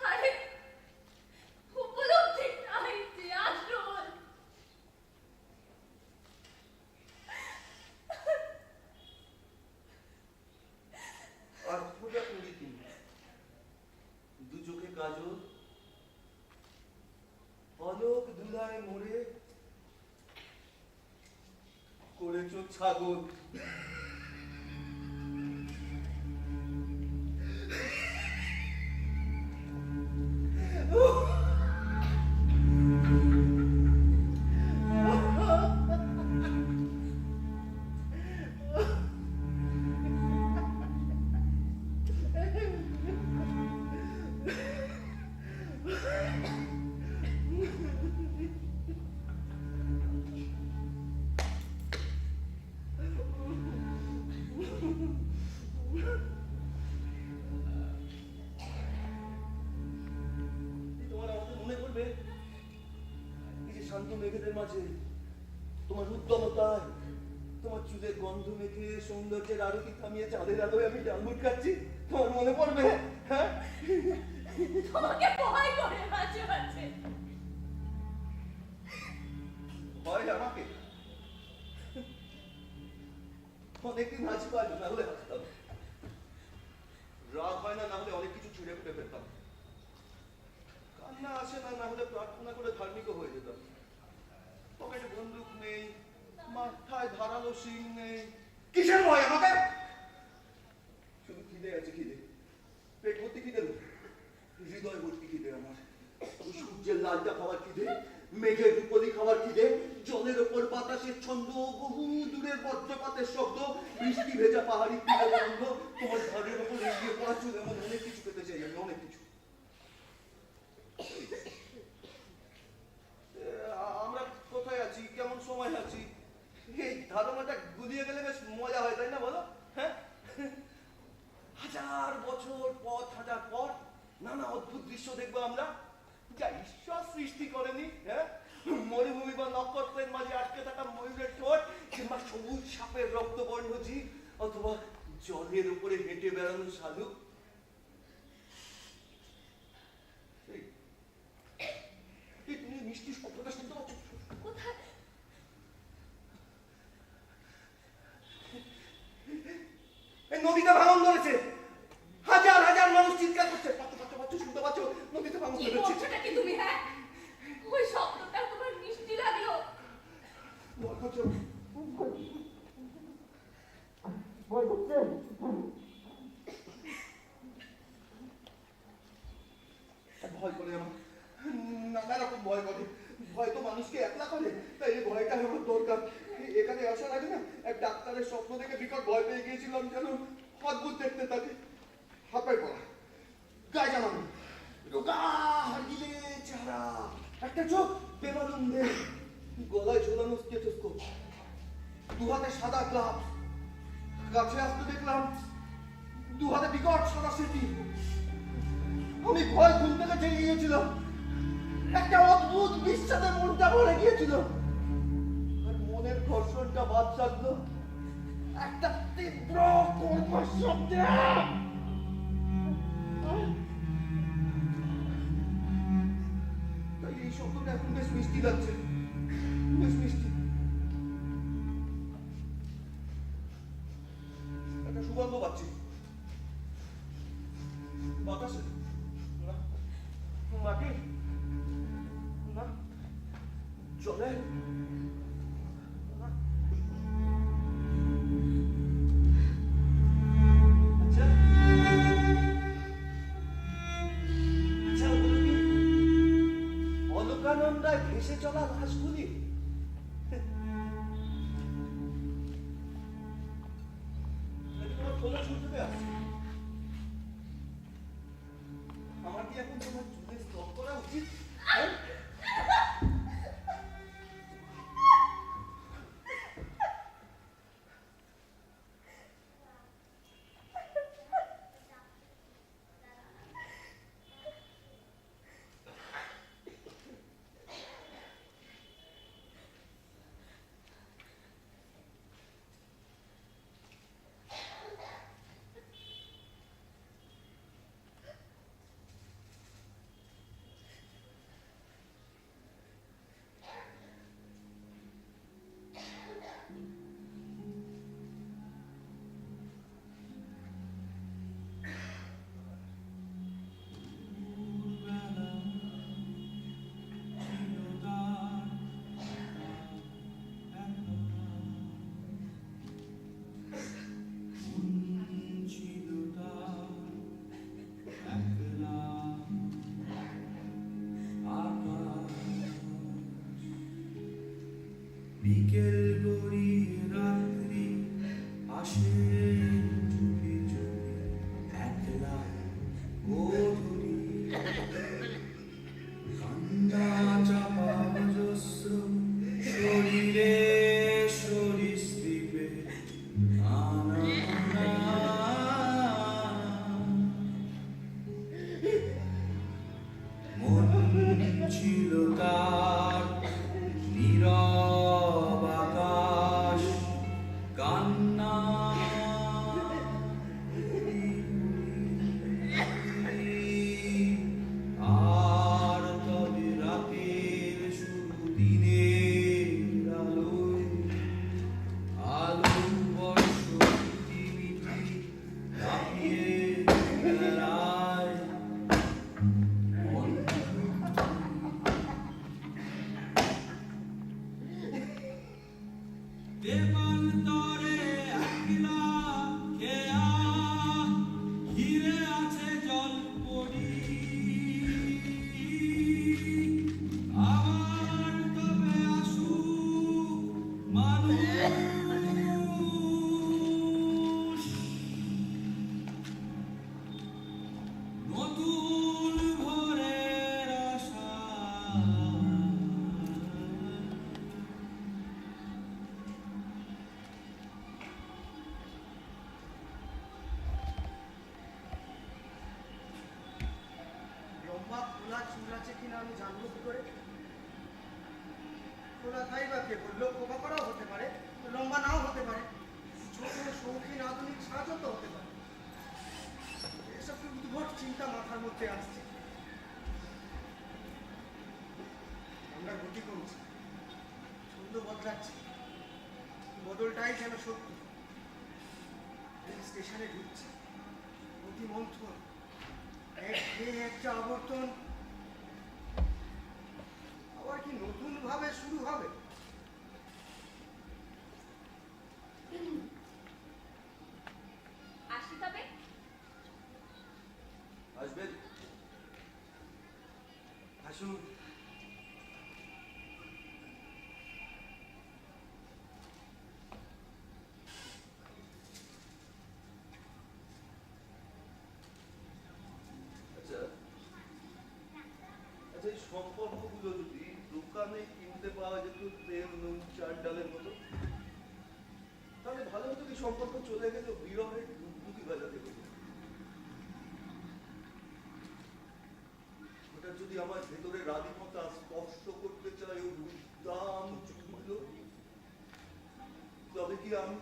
আরে উপলব্ধি নাই যে আসল। অর্থটা করি তুমি, দু চোখে কাজল, অলোক দুলায় মোড়ে করেছ ছাগল। তোমার আমাকে মনে করবে এই যে শান্ত মেঘেদের মাঝে তোমার উদ্যমতায়, তোমার চুলের গন্ধ মেখে সৌন্দর্যের আরতি থামিয়ে চাঁদের আলোয় আমি ডালমুট খাচ্ছি, তোমার মনে পড়বে? হ্যাঁ, তোমাকে ভয় করে মাঝে মাঝে। ভয় আমাকে? অনেকদিন হাসি পাইল, না হলে হাসতাম। রাগ হয় না, না হলে অনেক কিছু ছিঁড়ে ফুটে ফেলতাম। কান্না আসে না, না হলে প্রার্থনা করে ধার্মিক হয়ে যেতাম। পকেটে বন্দুক নেই, মাথায় ধারালো শিং নেই। কিসের ভয় আমাকে? শুধু খিদে আছে, খিদে। পেট ভর্তি খিদে নেই, হৃদয় ভর্তি খিদে আমার। ওই সূর্যের লালটা খাওয়ার খিদে, মেঘের রূপলি খাওয়ার খিদে, জলের ওপর বাতাসের ছন্দ, বহু দূরের বজ্রপাতের শব্দ, বৃষ্টি ভেজা পাহাড়ি তীরের গন্ধ, তোমার ঘরের ওপর এগিয়ে পড়া চুল, এমন অনেক কিছু পেতে চাই আমি, অনেক কিছু। বছর পথ হাঁটার পর নানা অদ্ভুত দৃশ্য দেখবো আমরা, যা ঈশ্বর সৃষ্টি করেনি। হ্যাঁ, মরুভূমি বা নক্ষত্রের মাঝে আটকে থাকা ময়ূরের ঠোঁট, কিংবা সবুজ সাপের রক্তবর্ণ জীব, অথবা জলের উপরে হেঁটে বেড়ানো শালুক। তুমি মিষ্টি শব্দটা শুনতে পাচ্ছ? কোথায়? এই নদীতে ভাঙন ধরেছে, হাজার হাজার মানুষ চিৎকার করছে। পাচ্ছ শুনতে পাচ্ছ? নদীতে ভাঙন কি ধরেছে। করছোটা কি তুমি? হ্যাঁ, ওই শব্দটা তোমার মিষ্টি লাগলো? ভয় করছে, ভয় করছে। ভয় করে আমার, নানা রকম ভয় করে। ভয় তো মানুষকে একলা করে, তাই এই ভয়টা আমার দরকার। এখানে আসার আগে না এক ডাক্তারের স্বপ্ন দেখে বিকট ভয় পেয়ে গিয়েছিলাম, যেন অদ্ভুত দেখতে তাকে। হাঁপাই পড়া, গায়ে জামানো, রোগা হারিয়ে চেহারা, একটা চোখ বেমালুম দেহ, গলায় ঝোলানো স্টেথোস্কোপ, দু হাতে সাদা গ্লাভস। কাছে আসতে দেখলাম দু হাতে বিকট সাদা সেটি। আমি ভয় ঘুম থেকে জেগে গিয়েছিলাম, একটা অদ্ভুত বিশ্বাসে মনটা ভরে গিয়েছিল, আর মনের ঘর্ষণটা বাদ থাকলো একটা তীব্র কর্কশ শব্দে। তাই এই শব্দটা এখন বেশ মিষ্টি লাগছে, বেশ মিষ্টি। একটা সুগন্ধ পাচ্ছি বাতাসে, না মাটি, না জলে, না। আচ্ছা আচ্ছা, ওগুলো কি অলকানন্দায় ভেসে চলা লাশগুলি? নাকি তোমার খোলা শুনতে আসছে? আমার কি এখন তোমার চুলে স্টপ করা উচিত? হ্যাঁ? লম্বা খোলা চুল আছে কিনা আমি জানবো কি করে? খোলা থাই বা কে বললো? খোপা করাও হতে পারে, লম্বা নাও হতে পারে, ছোট শৌখিন আধুনিক সাজও তো হতে পারে। এসব কি উদ্ভট চিন্তা মাথার মধ্যে আসছে। আমরা গতি কমছি, ছন্দ বদলাচ্ছে, বদলটাই যেন সত্যি। রেল স্টেশনে ঢুকছে, অতি মন্থর, একটা আবর্তন। আবার কি নতুন ভাবে শুরু হবে? আসি তবে। আসবেন? আসুন। আচ্ছা আচ্ছা, এই সম্পর্কগুলো যদি দোকানে কিনতে পাওয়া যেত তেল নুন চাল ডালের মতো, তাহলে ভালো হতো কি? সম্পর্ক চলে গেল বিরহের ডুবডুবি বাজাতে হতো। ওটা যদি আমার ভেতরে রাধিমতা স্পর্শ করতে চাই ওর উদ্দাম চুলগুলো, তবে কি আমি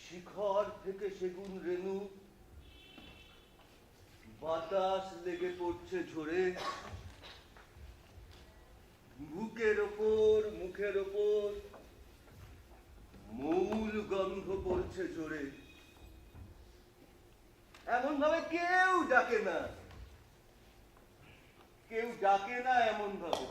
শিখর থেকে সেগুন রেণু, বাতাস লেগে পড়ছে ঝরে, বুকের ওপর মুখের ওপর মৌল গন্ধ পড়ছে জোরে। এমন ভাবে কেউ ডাকে না, কেউ ডাকে না এমন ভাবে।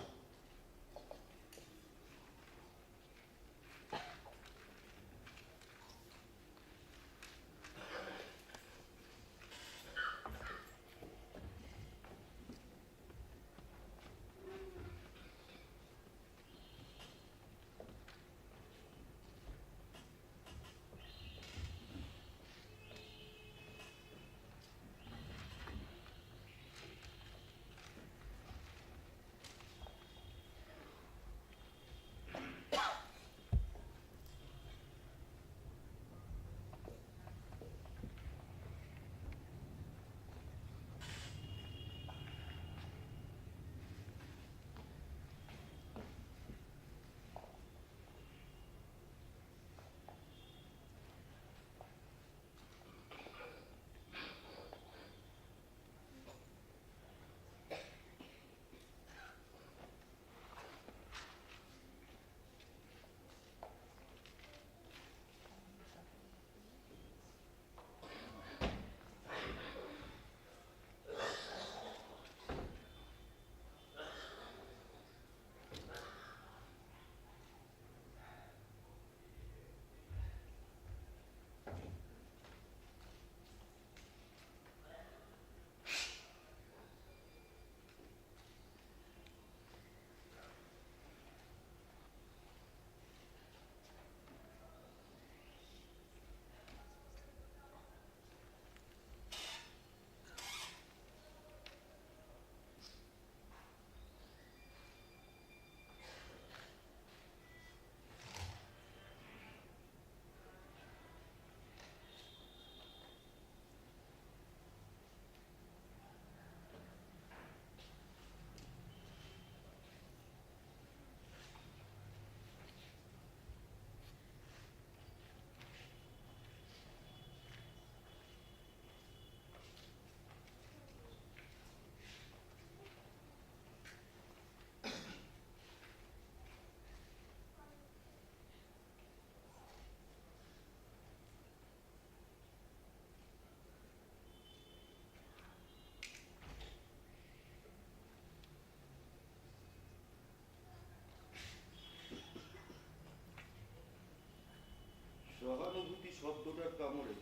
কামড়ে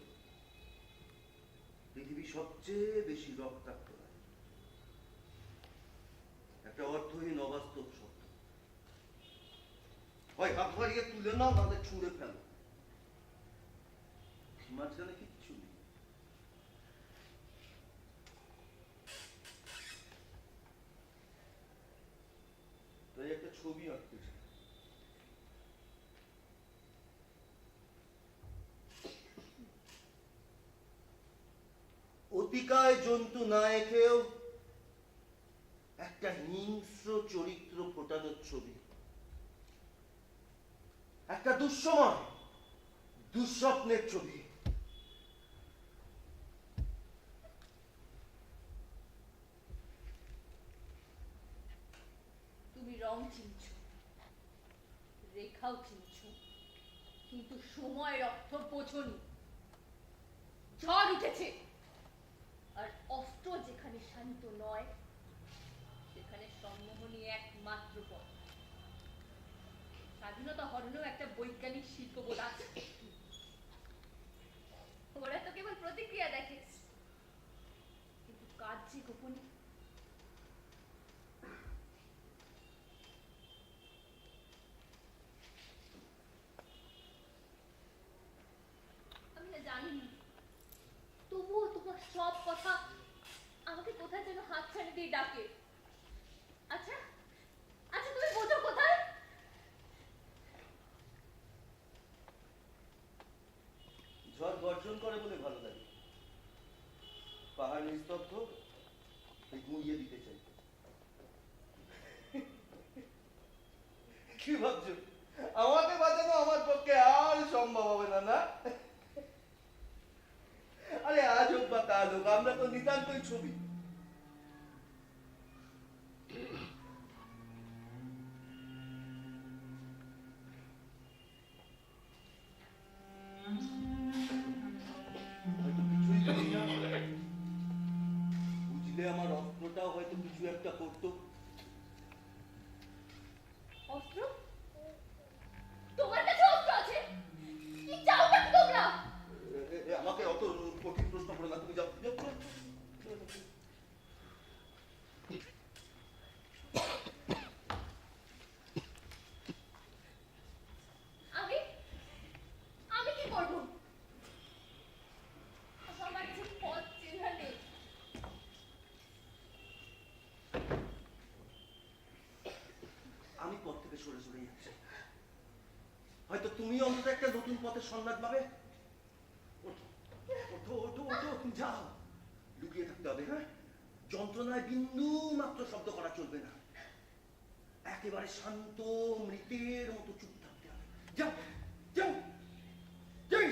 পৃথিবীর সবচেয়ে বেশি রক্তাক্ত হয়। একটা অর্থহীন অবাস্তব শব্দ। হয় হাত বাড়িয়ে তুলে নাও, নাহলে ছুঁড়ে ফেলো। মাঝখানে কিচ্ছু নেই। তাই একটা ছবি আঁকতে চাই। অতিকায় জন্তু না এঁকেও একটা হিংস্র চরিত্র ফোটানোর ছবি, একটা দুঃসময় দুঃস্বপ্নের ছবি। তুমি রং চিনছ, রেখাও চিনছ, কিন্তু সময়ের অর্থ বোঝনি। ঝড় উঠেছে, আর অস্ত্র যেখানে শান্ত নয় সেখানে সম্মোহনী একমাত্র পথ। স্বাধীনতা হরণেও একটা বৈজ্ঞানিক শিল্পবোধ আছে। ওরা তো কেবল প্রতিক্রিয়া দেখে, কিন্তু কাজ যে গোপনে। আমি না জানি না, তবুও তোমার সব কথা আমাকে কোথায় যেন হাতছানি দিয়ে ডাকে। আচ্ছা আচ্ছা, তুমি বোঝো কোথায়? ঝড় গর্জন করে বলে ভালো লাগে। পাহাড় নিস্তব্ধ, তাই গুঁড়িয়ে দিতে চাই। কি ভাবছো আমাকে বাঁচানো আমার পক্ষে আর সম্ভব হবে না? না, আরে আজ হোক বা কাল হোক, আমরা তো নিতান্তই ছবি। হয়তো কিছুই জানি না, বুঝলে আমার অস্ত্রটাও হয়তো কিছু একটা করতো। অস্ত্র? তোমার কাছে অস্ত্র আছে? কি চাও নাকি তোমরা? আমাকে অত কঠিন প্রশ্ন করো না, তুমি যাও যাও, যাও। আমি আমি কি করব? আমার যে পথ চেনা নেই। আমি পথ থেকে সরে সরে যাচ্ছি। হয়তো তুমি অন্তত একটা নতুন পথের সন্ধান পাবে। ওঠো ওঠো ওঠো ওঠো, যাও। লুকিয়ে থাকতে হবে, হ্যাঁ? যন্ত্রণায় বিন্দু মাত্র শব্দ করা চলবে না। একেবারে শান্ত মৃতের মতো চুপ থাকতে হবে। যাও যাও যাই।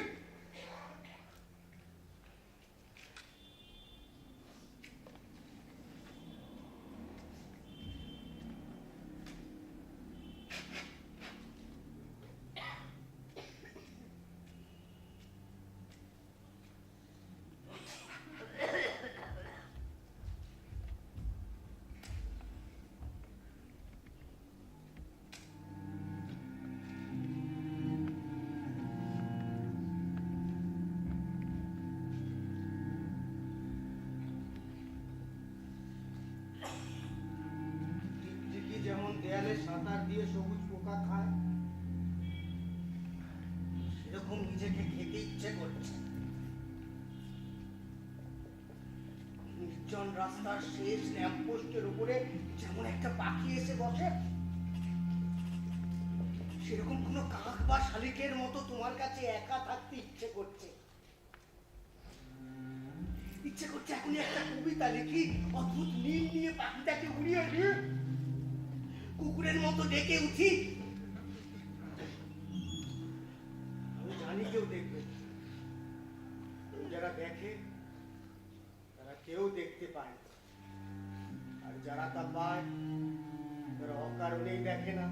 টিকটিকি যেমন দেয়ালে সাঁতার দিয়ে সবুজ পোকা খায়, সেরকম নিজেকে খেতে ইচ্ছে করছে। নির্জন রাস্তার শেষ ল্যাম্পপোস্টের উপরে যেমন একটা পাখি এসে বসে, সেরকম কোনো কাক বা শালিকের মতো তোমার কাছে একা থাকতে ইচ্ছে করছে। ইচ্ছে করছে এখনই একটা কবিতা লিখি, অদ্ভুত নীল নিয়ে পাখিটাকে উড়িয়ে দিয়ে কুকুরের মতো ডেকে উঠি। আমি জানি কেউ দেখবে, যারা দেখে তারা কেউ দেখতে পায় না, আর যারা তা পায় তারা অকারণেই দেখে না।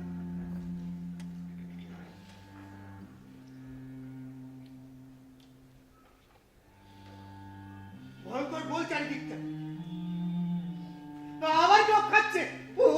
ভয়ঙ্কর বল চারিদিকটা, আবার চোখ খাচ্ছে। ও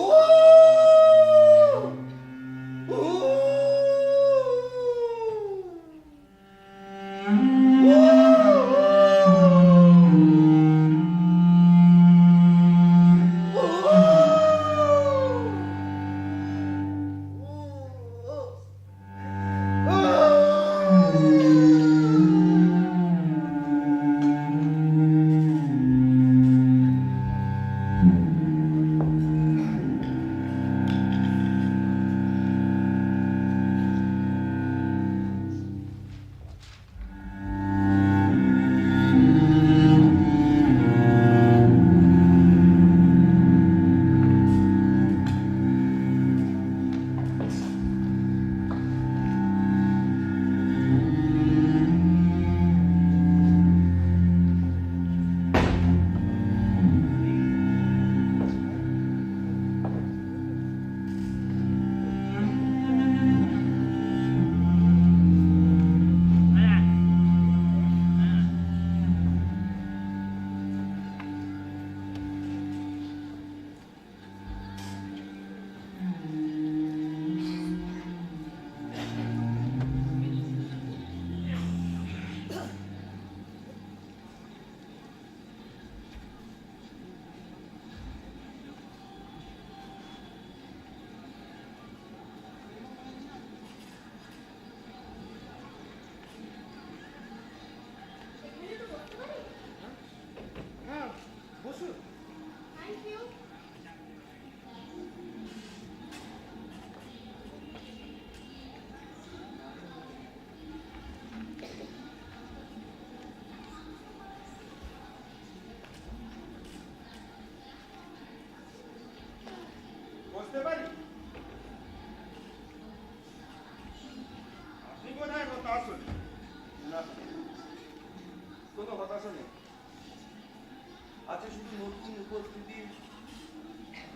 আছে শুধু নতুন উপস্থিতি,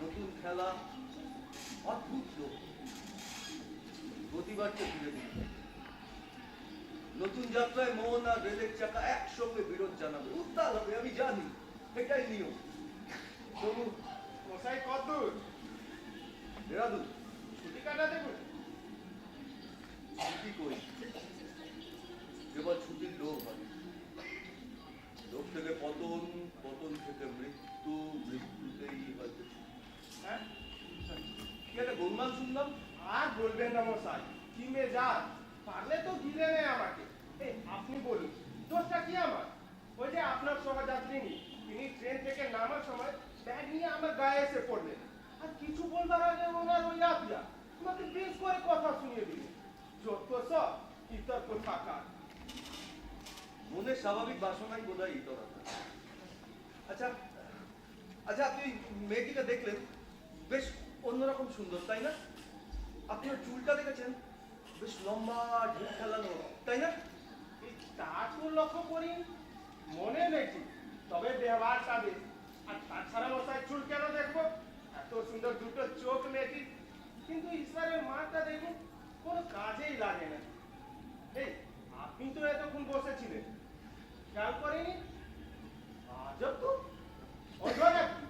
নতুন খেলা, অদ্ভুত লোক, গতিবাড়তে ফিরে দিন। নতুন যাত্রায় মন আর রেলের চাকা একসঙ্গে বিরোধ জানাবে, উত্তাল হবে, আমি জানি, এটাই নিয়ম। তবু মশাই কতদূর? দেরাদুন ছুটি কাটাতে বলি। ছুটি কই, কেবল ছুটির লোভ হয়। লোভ থেকে পতন, পতন থেকে মৃত্যু, মৃত্যুতেই হয়তো ছুটি। হ্যাঁ, কি একটা গোলমাল শুনলাম। আর বলবেন না মশাই, কি মেজাজ, পারলে তো গিলে নেয় আমাকে। এই আপনি বলুন, দোষটা কি আমার? ওই যে আপনার সহযাত্রিনী, তিনি ট্রেন থেকে নামার সময় ব্যাগ নিয়ে আমার গায়ে এসে পড়লেন, আর কিছু বলবার আগে ওনার ওই আপিয়া আমাকে বেশ করে কথা শুনিয়ে দিলেন। যত সব ইতর্ক থাকা। মনের স্বাভাবিক বাসনাই বোধ হয় ইতরতা। আচ্ছা আচ্ছা, আপনি ওই মেয়েটিকে দেখলেন, বেশ অন্যরকম সুন্দর, তাই না? আপনি ওর চুলটা দেখেছেন, বেশ লম্বা, ঢেউ খেলানো, তাই না? এই তা তো লক্ষ্য করি, মনে নেই ঠিক, তবে ব্যবহারটা বেশ। আর তাছাড়া মশাই চুল কেন দেখবো? এত সুন্দর দুটো চোখ মেয়েটি, কিন্তু ঈশ্বরের মারটা দেখুন, কোনো কাজেই লাগে না। এই আপনি তো এতক্ষণ বসেছিলেন, খেয়াল করেনি? আজব তো, অন্ধ নাকি?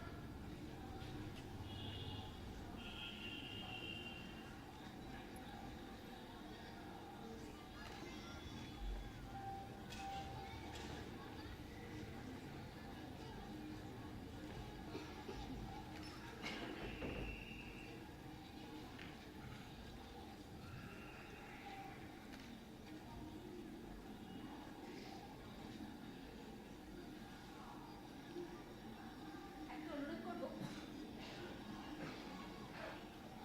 একটা অনুরোধ করবো,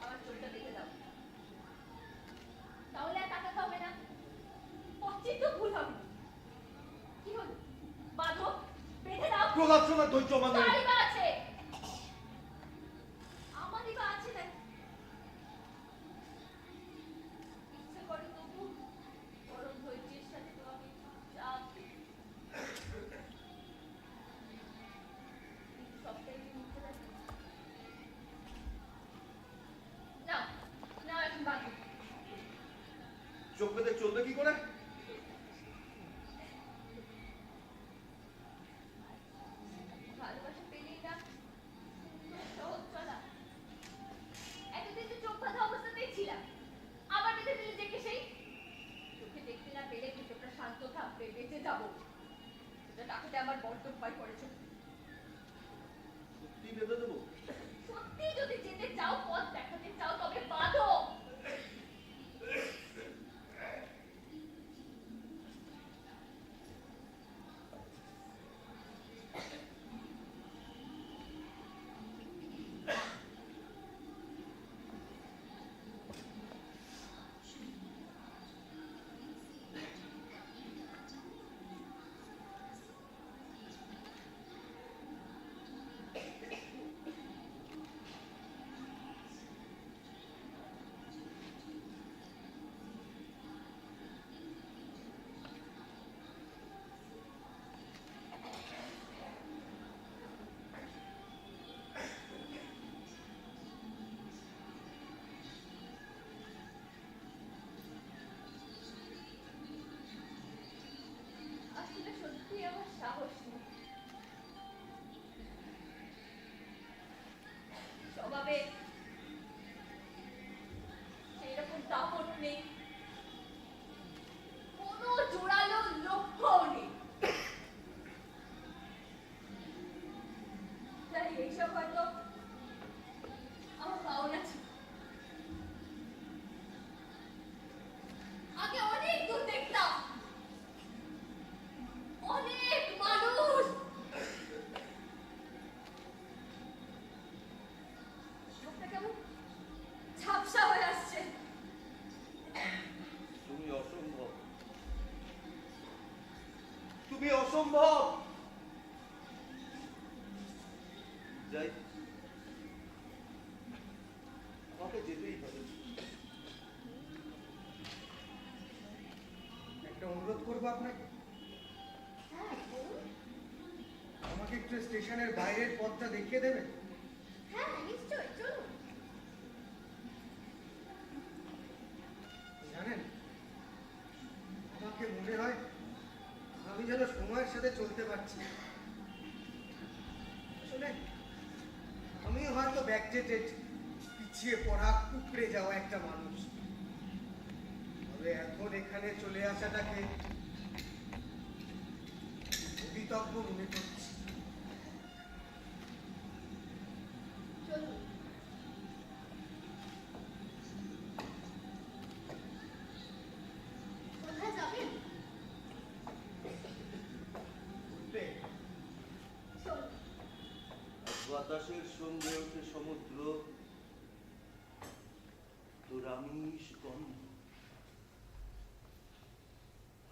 আমার চোখটা দেখে দাও, তাহলে আর টাকা হবে না, পশ্চিম তো ভুল হবে। কি হলো, বাঁধো, বেঁধে দাও। প্রলাপ শোনার ধৈর্য আমার নেই। তারই বা আছে, আমারই বা আছে না। ইচ্ছে করে তবু পরম ধৈর্যের সাথে তোমাকে চাপ সবটাই কি মুখে রাখি? নাও, নাও এখন বাঁধো। চোখ বেঁধে চলবে কি করে? ভালোবাসা পেলেই না সুন্দর সহজ চলা। এতদিন তো চোখ বাঁধা অবস্থাতেই ছিলাম, আবার বেঁধে দিলে দেখে সেই চোখে দেখতে না পেলে ভিতরটা শান্ত থাকবে, বেঁচে যাবো, সেটা ডাকতে আমার বড্ড ভয় করেছে। সত্যি বেঁধে দেবো? সত্যি যদি যেতে চাও, পথ দেখাতে চাও, তবে বাঁধো। আসলে সত্যি আমার সাহস নেই, স্বভাবে সেরকম দাপট নেই, কোনো জোরালো লক্ষ্যও নেই। তাই এইসব হয়তো আমার পাওনা ছিল। আগে অনেক দূর দেখতাম, অনেক মানুষ, চোখটা কেমন ঝাপসা হয়ে আসছে। তুমি অসম্ভব, তুমি অসম্ভব। যাই, আমাকে যেতেই হবে। একটা অনুরোধ করবো আপনাকে, হ্যাঁ বলুন। আমাকে একটু স্টেশনের বাইরের পথটা দেখিয়ে দেবেন? হ্যাঁ নিশ্চয়ই, চলুন। জানেন, আমাকে মনে হয় আমি যেন সময়ের সাথে চলতে পারছি। আসলে আমিও হয়তো ব্যাকডেটেড, পিছিয়ে পড়া, কুকড়ে যাওয়া একটা মানুষ। তবে এখন এখানে চলে আসাটাকে অভিতব্য মনে করছি। চলুন। কোথায় যাবেন? ঘুরতে? চলুন। বাতাসের সঙ্গে ওঠে সমুদ্র, তোর আমিষ গন্ধ।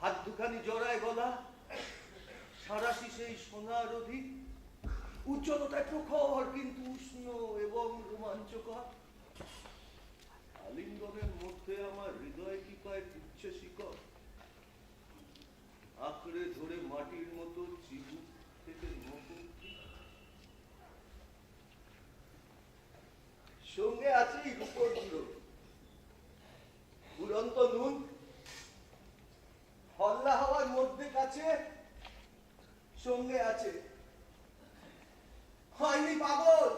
হাত দুখানি জড়ায় গলা, সারাশি সেই সোনার অধিক, উজ্জ্বলতায় প্রখর কিন্তু উষ্ণ এবং রোমাঞ্চকর। আলিঙ্গনের মধ্যে আমার হৃদয় কি পায় তুচ্ছে শিকড়, আঁকড়ে ধরে মাটির মতো চিবুক থেকে নখুঁতি। সঙ্গে আছে এই রূপর গুলো, উড়ন্ত নুন, হল্লা হাওয়ার মধ্যে কাছে সঙ্গে আছে। হয়নি পাগল,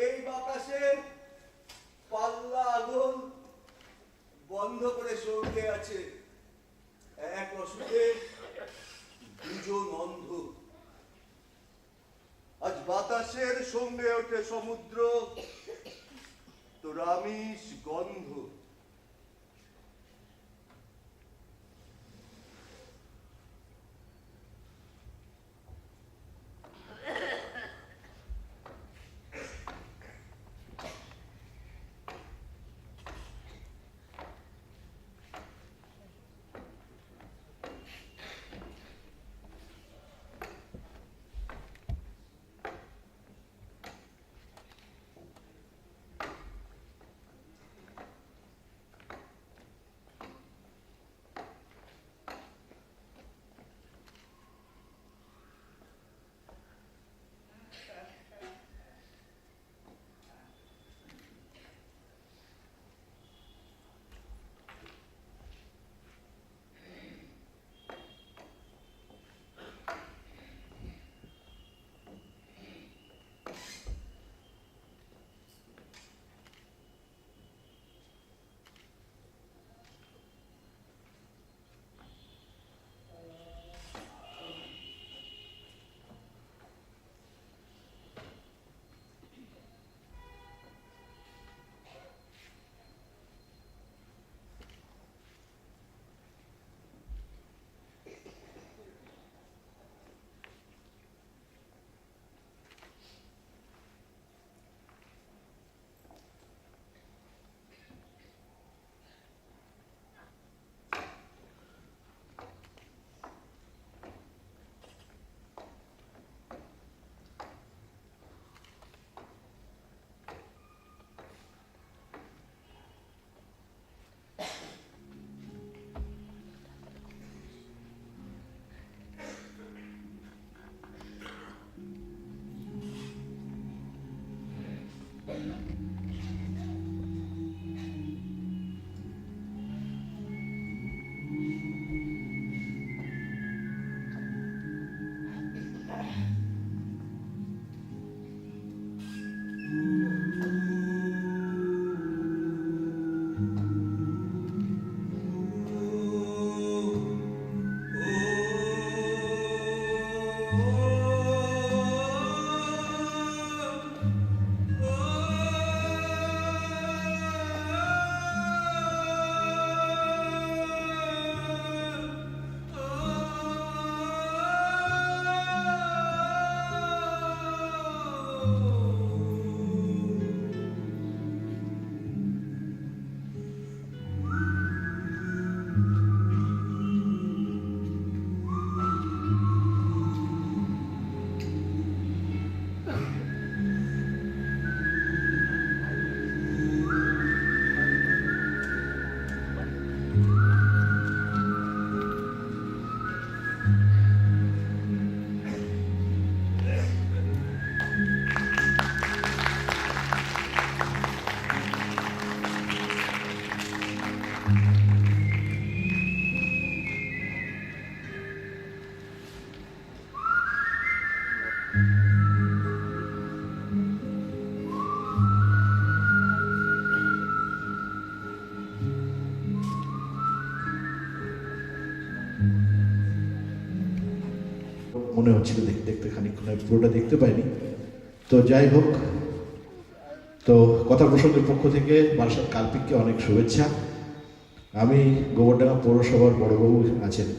এই বাতাসে পাল্লা আগুন বন্ধ করে সঙ্গে আছে এক অসুখে দুজন অন্ধ। আজ বাতাসের সঙ্গে ওঠে সমুদ্র, তোর আমিষ গন্ধ। Oh. মনে হচ্ছিল দেখতে দেখতে খানিকক্ষণ, পুরোটা দেখতে পাইনি। তো যাই হোক, তো কথা প্রসঙ্গের পক্ষ থেকে বারাসাত কালপিককে অনেক শুভেচ্ছা। আমি গোবরডাঙ্গা পৌরসভার বড়বাবু আছেন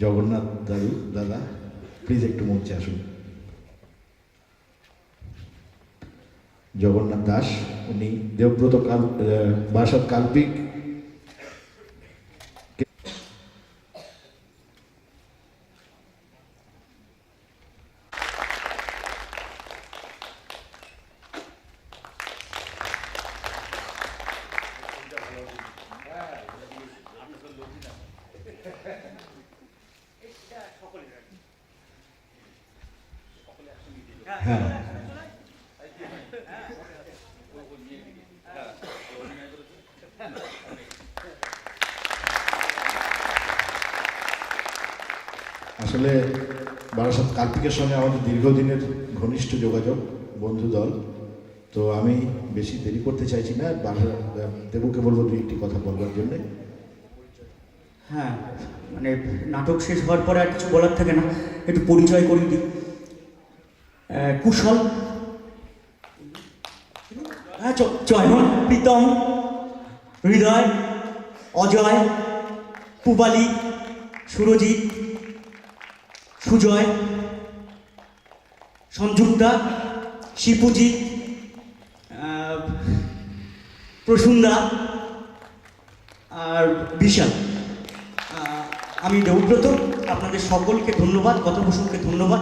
জগন্নাথ দাদা, প্লিজ একটু মঞ্চে আসুন। জগন্নাথ দাস, উনি দেবব্রত বারাসাত কালপিক হ্যাঁ আসলে বারাসাত কালপিকের সঙ্গে আমাদের দীর্ঘদিনের ঘনিষ্ঠ যোগাযোগ, বন্ধু দল। তো আমি বেশি দেরি করতে চাইছি না, দেবুকে বলবো দুই একটি কথা বলবার জন্যে। হ্যাঁ, মানে নাটক শেষ হওয়ার পরে আর কিছু বলার থাকে না, একটু পরিচয় করে দিই। কুশল, হ্যাঁ চয়ন, প্রীতম, হৃদয়, অজয়, পুবালি, সুরজিৎ, সুজয়, সংযুক্তা, শিপুজিৎ, প্রসুন্দা আর বিশাল। আমি দেবব্রত, আপনাদের সকলকে ধন্যবাদ, কথাপ্রসঙ্গকে ধন্যবাদ,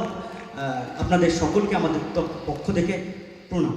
আপনাদের সকলকে আমাদের পক্ষ থেকে প্রণাম।